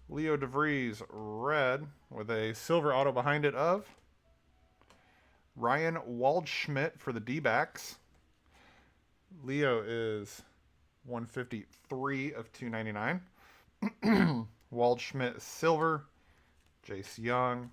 Leo DeVries, red, with a silver auto behind it of Ryan Waldschmidt for the D-backs. Leo is 153 of 299. Waldschmidt silver. Jace Young.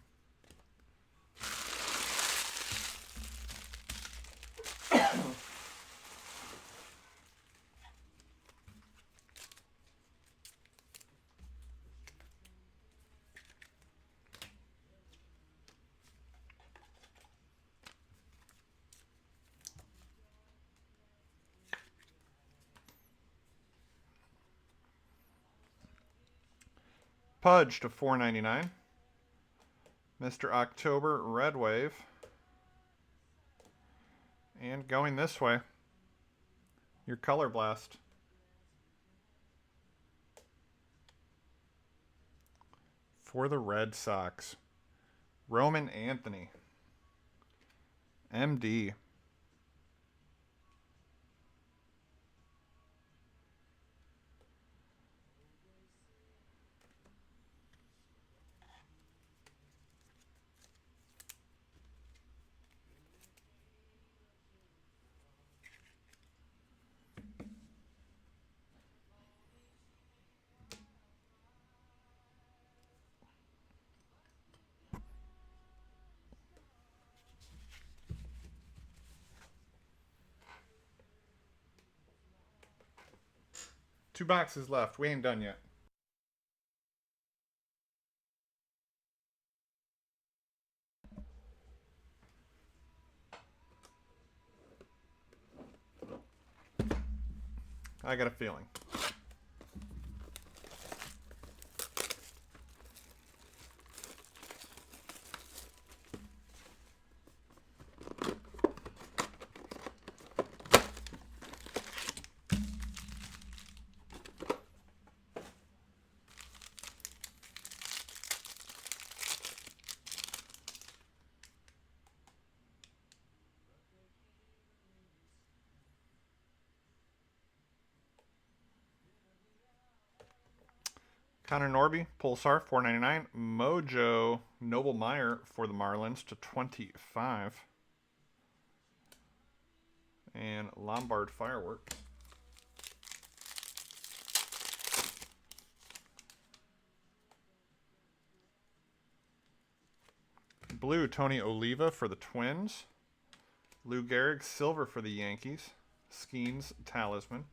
Pudge to 4.99. Mr. October Red Wave. And going this way, your Color Blast. For the Red Sox, Roman Anthony. MD. Two boxes left. We ain't done yet. I got a feeling. Connor Norby, Pulsar, 4.99. Mojo Noble Meyer for the Marlins to 25. And Lombard Fireworks. Blue, Tony Oliva for the Twins. Lou Gehrig, silver for the Yankees. Skeens Talisman.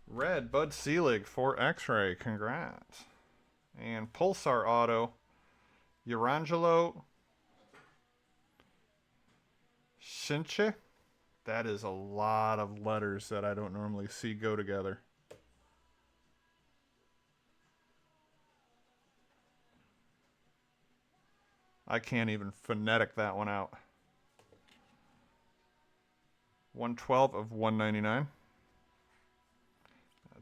Red, Bud Selig for X-Ray. Congrats. And Pulsar Auto, Urangelo Shinche. That is a lot of letters that I don't normally see go together. I can't even phonetic that one out. 112 of 199.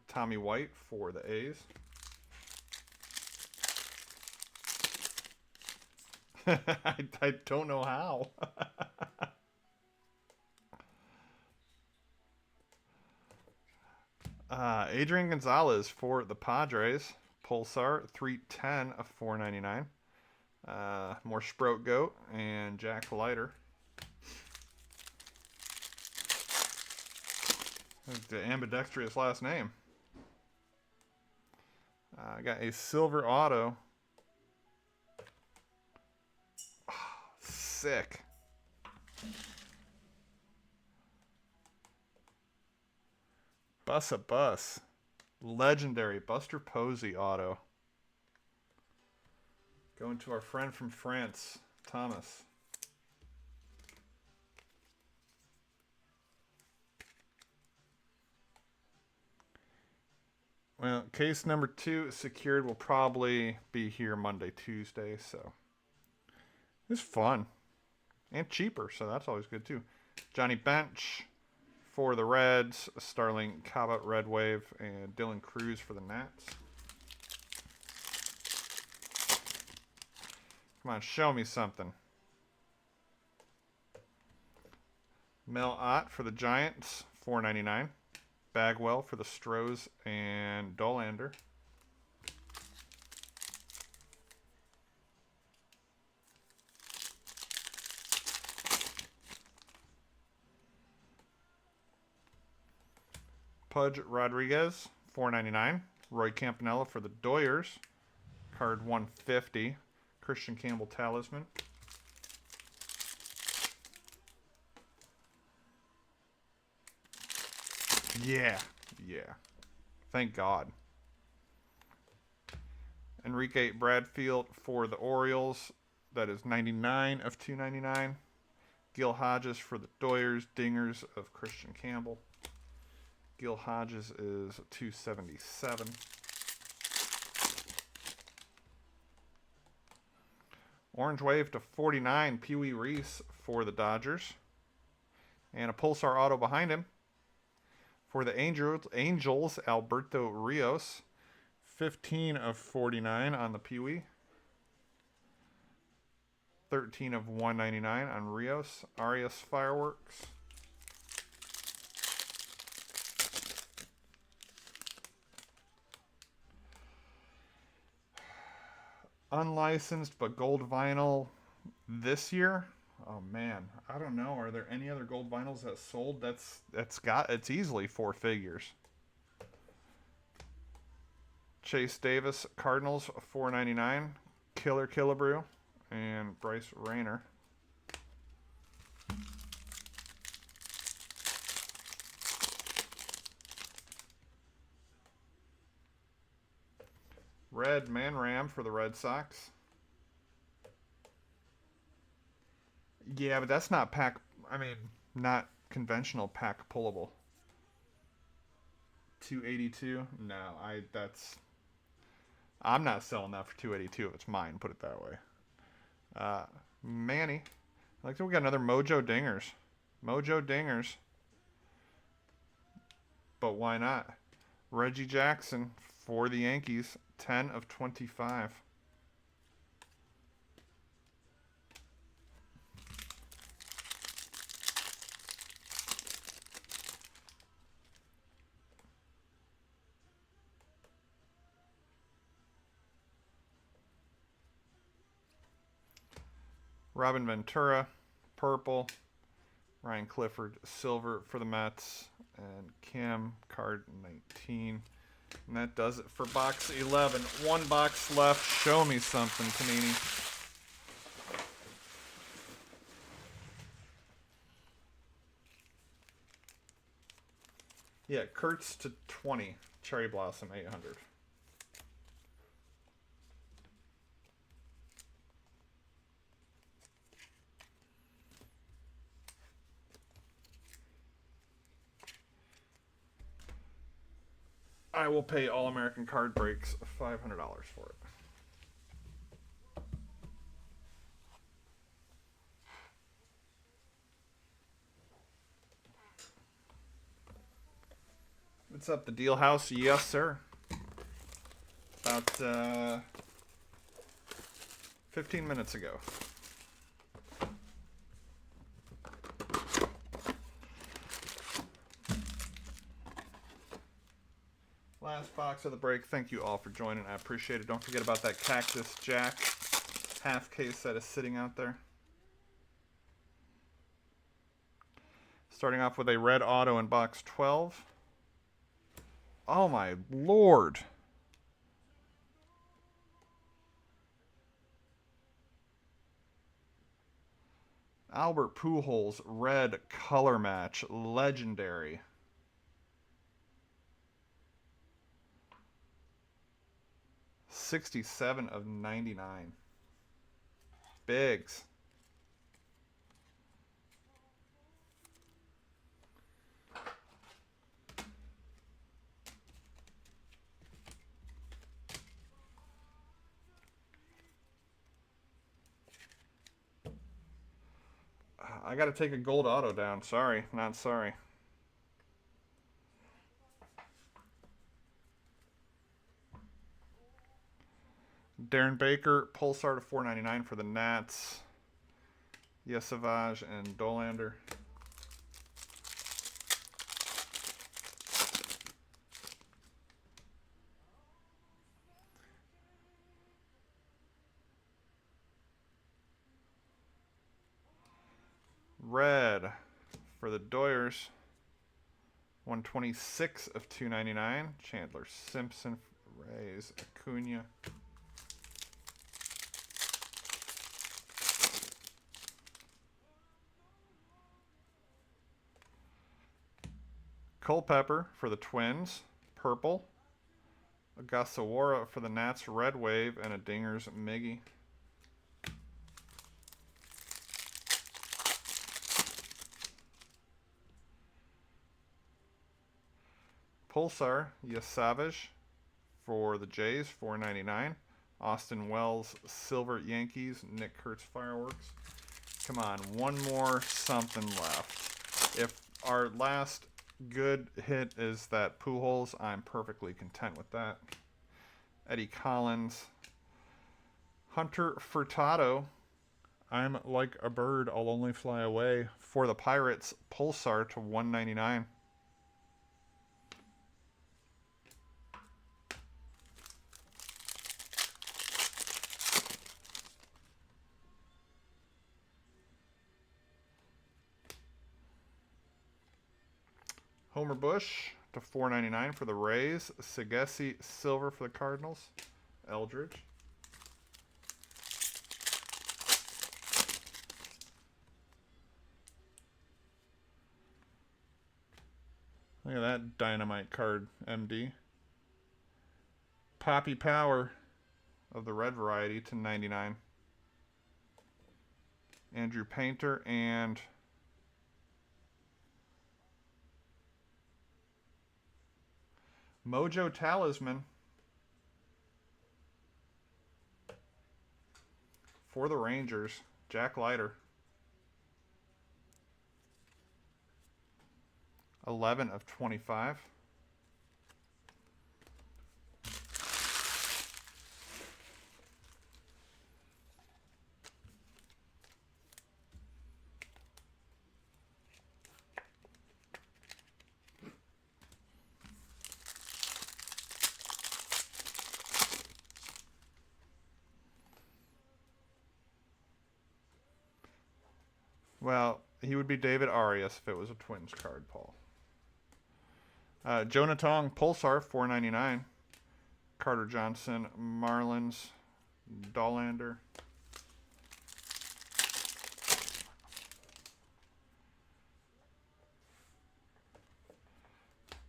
Tommy White for the A's. I don't know how. Adrian Gonzalez for the Padres. Pulsar, 310 of 499. More Sprout Goat and Jack Leiter. The ambidextrous last name. I got a silver auto. Oh, sick. Bus. Legendary Buster Posey auto. Going to our friend from France, Thomas. Well, case number 2 secured will probably be here Monday, Tuesday, so it's fun and cheaper, so that's always good too. Johnny Bench for the Reds, Starling Cabot Red Wave, and Dylan Cruz for the Nats. Come on, show me something. Mel Ott for the Giants, $4.99. Bagwell for the Stros and Dollander. Pudge Rodriguez, $4.99. Roy Campanella for the Doyers. Card 150. Christian Campbell Talisman. Yeah. Thank God. Enrique Bradfield for the Orioles. That is 99 of 299. Gil Hodges for the Doyers. Dingers of Christian Campbell. Gil Hodges is 277. Orange Wave to 49, Pee Wee Reese for the Dodgers. And a Pulsar auto behind him. For the Angels, Alberto Rios. 15 of 49 on the Pee Wee. 13 of 199 on Rios. Arias Fireworks. Unlicensed but gold vinyl this year. Oh man, I don't know. Are there any other gold vinyls that sold? It's easily 4 figures. Chase Davis, Cardinals, $4.99. Killer Killebrew, and Bryce Rayner. Red Man Ram for the Red Sox. Yeah, but that's not pack. I mean, not conventional pack pullable. 282. No, I'm not selling that for 282 if it's mine. Put it that way. Manny. Like we got another Mojo Dingers. Mojo Dingers. But why not? Reggie Jackson for the Yankees. 10 of 25. Robin Ventura, purple. Ryan Clifford, silver for the Mets. And Cam, card 19. And that does it for box 11. One box left. Show me something, Panini. Yeah, Kurtz to 20. Cherry Blossom 800. I will pay All American Card Breaks $500 for it. What's up, the Deal House? Yes, sir. About 15 minutes ago. Last box of the break. Thank you all for joining. I appreciate it. Don't forget about that Cactus Jack half case that is sitting out there. Starting off with a red auto in box 12. Oh my lord. Albert Pujols, red color match, legendary. $67 of 99. Bigs. I got to take a gold auto down. Sorry, not sorry. Darren Baker, Pulsar to $4.99 for the Nats. Yesavage and Dolander. Red for the Doyers. 126 of 299. Chandler Simpson, Rays, Acuna. Culpepper for the Twins, purple. Ogasawara for the Nats, red wave, and a Dingers Miggy. Pulsar, Yasavage for the Jays, $4.99. Austin Wells, Silver Yankees, Nick Kurtz Fireworks. Come on, one more something left. If our last good hit is that Pujols, I'm perfectly content with that. Eddie Collins. Hunter Furtado. I'm like a bird, I'll only fly away. For the Pirates, Pulsar to $1.99. Homer Bush to $4.99 for the Rays. Sagesi Silver for the Cardinals. Eldridge. Look at that dynamite card, MD. Poppy Power of the red variety to $99. Andrew Painter and Mojo Talisman for the Rangers, Jack Leiter. 11 of 25. Well, he would be David Arias if it was a Twins card, Paul. Jonah Tong, Pulsar, $4.99. Carter Johnson, Marlins, Dollander.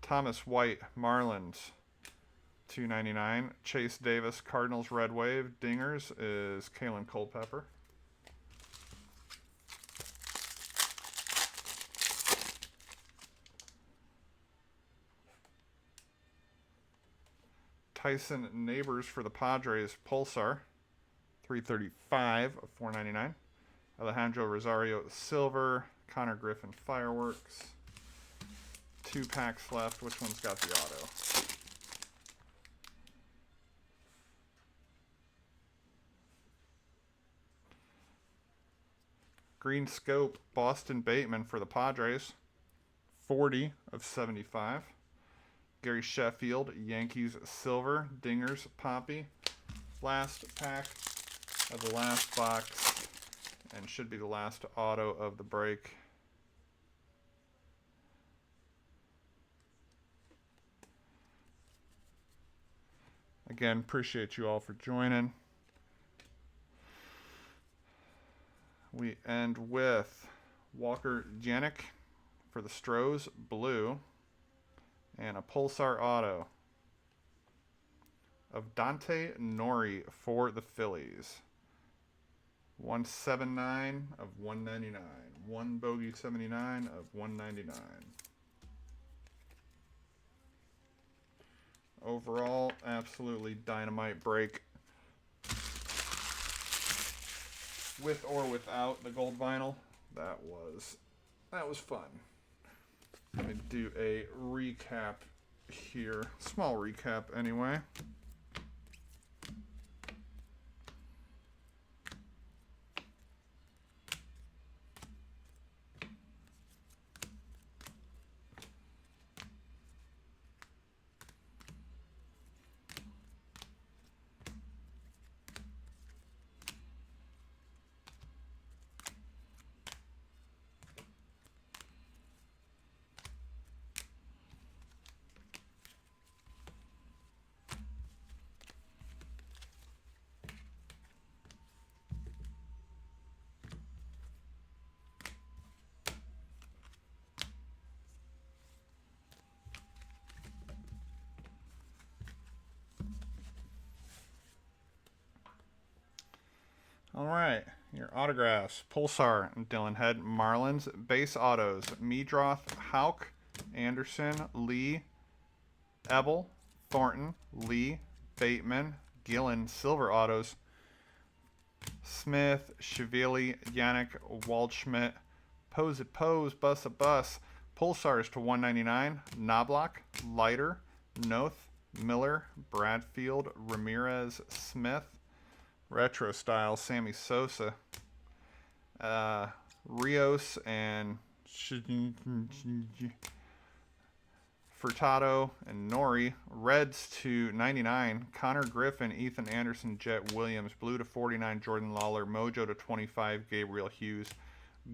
Thomas White, Marlins, $2.99. Chase Davis, Cardinals, Red Wave. Dingers is Kalen Culpepper. Tyson Neighbors for the Padres, Pulsar, $3.35 of $4.99. Alejandro Rosario, Silver. Connor Griffin, Fireworks. 2 packs left. Which one's got the auto? Green Scope, Boston Bateman for the Padres, 40 of 75. Gary Sheffield, Yankees Silver, Dingers, Poppy. Last pack of the last box, and should be the last auto of the break. Again, appreciate you all for joining. We end with Walker Janik for the Stros, blue. And a Pulsar auto of Dante Nori for the Phillies. 179 of 199. 1 bogey 79 of 199. Overall, absolutely dynamite break. With or without the gold vinyl. That was fun. Let me do a recap here. Small recap anyway. All right, your autographs. Pulsar, Dylan Head, Marlins. Base autos, Meadroth, Hauk, Anderson, Lee, Ebel, Thornton, Lee, Bateman, Gillen, silver autos. Smith, Shiveli, Yannick, Waldschmidt, Pose It Pose, Bus a Bus, Pulsars to 199, Knobloch, Leiter, Noth, Miller, Bradfield, Ramirez, Smith, Retro Style, Sammy Sosa, Rios, and Furtado and Nori. Reds to 99. Connor Griffin, Ethan Anderson, Jet Williams. Blue to 49. Jordan Lawler. Mojo to 25. Gabriel Hughes.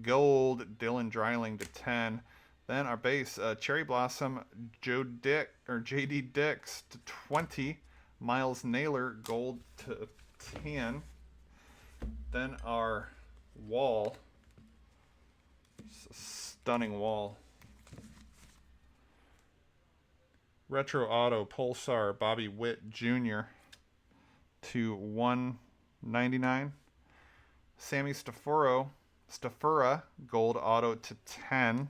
Gold. Dylan Dreiling to 10. Then our base, Cherry Blossom, JD Dix to 20. Miles Naylor, gold to 10. Then our wall, stunning wall. Retro Auto, Pulsar, Bobby Witt Jr. to 199. Sammy Stafura, gold auto to 10.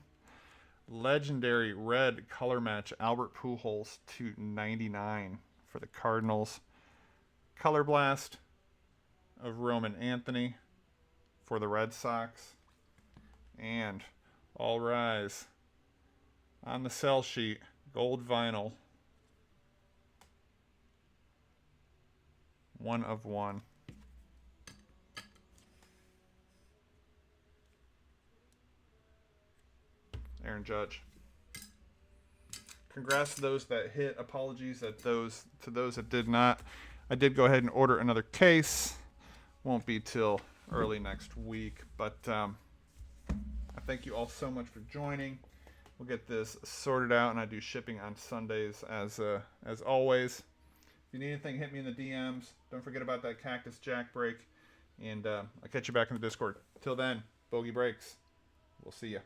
Legendary red color match, Albert Pujols to 99 for the Cardinals. Color Blast of Roman Anthony for the Red Sox. And All Rise on the sell sheet, gold vinyl, 1 of 1. Aaron Judge. Congrats to those that hit. Apologies to those that did not. I did go ahead and order another case. Won't be till early next week, but I thank you all so much for joining. We'll get this sorted out, and I do shipping on Sundays as always. If you need anything, hit me in the DMs. Don't forget about that Cactus Jack break, and I'll catch you back in the Discord. Till then, Bogey Breaks. We'll see ya.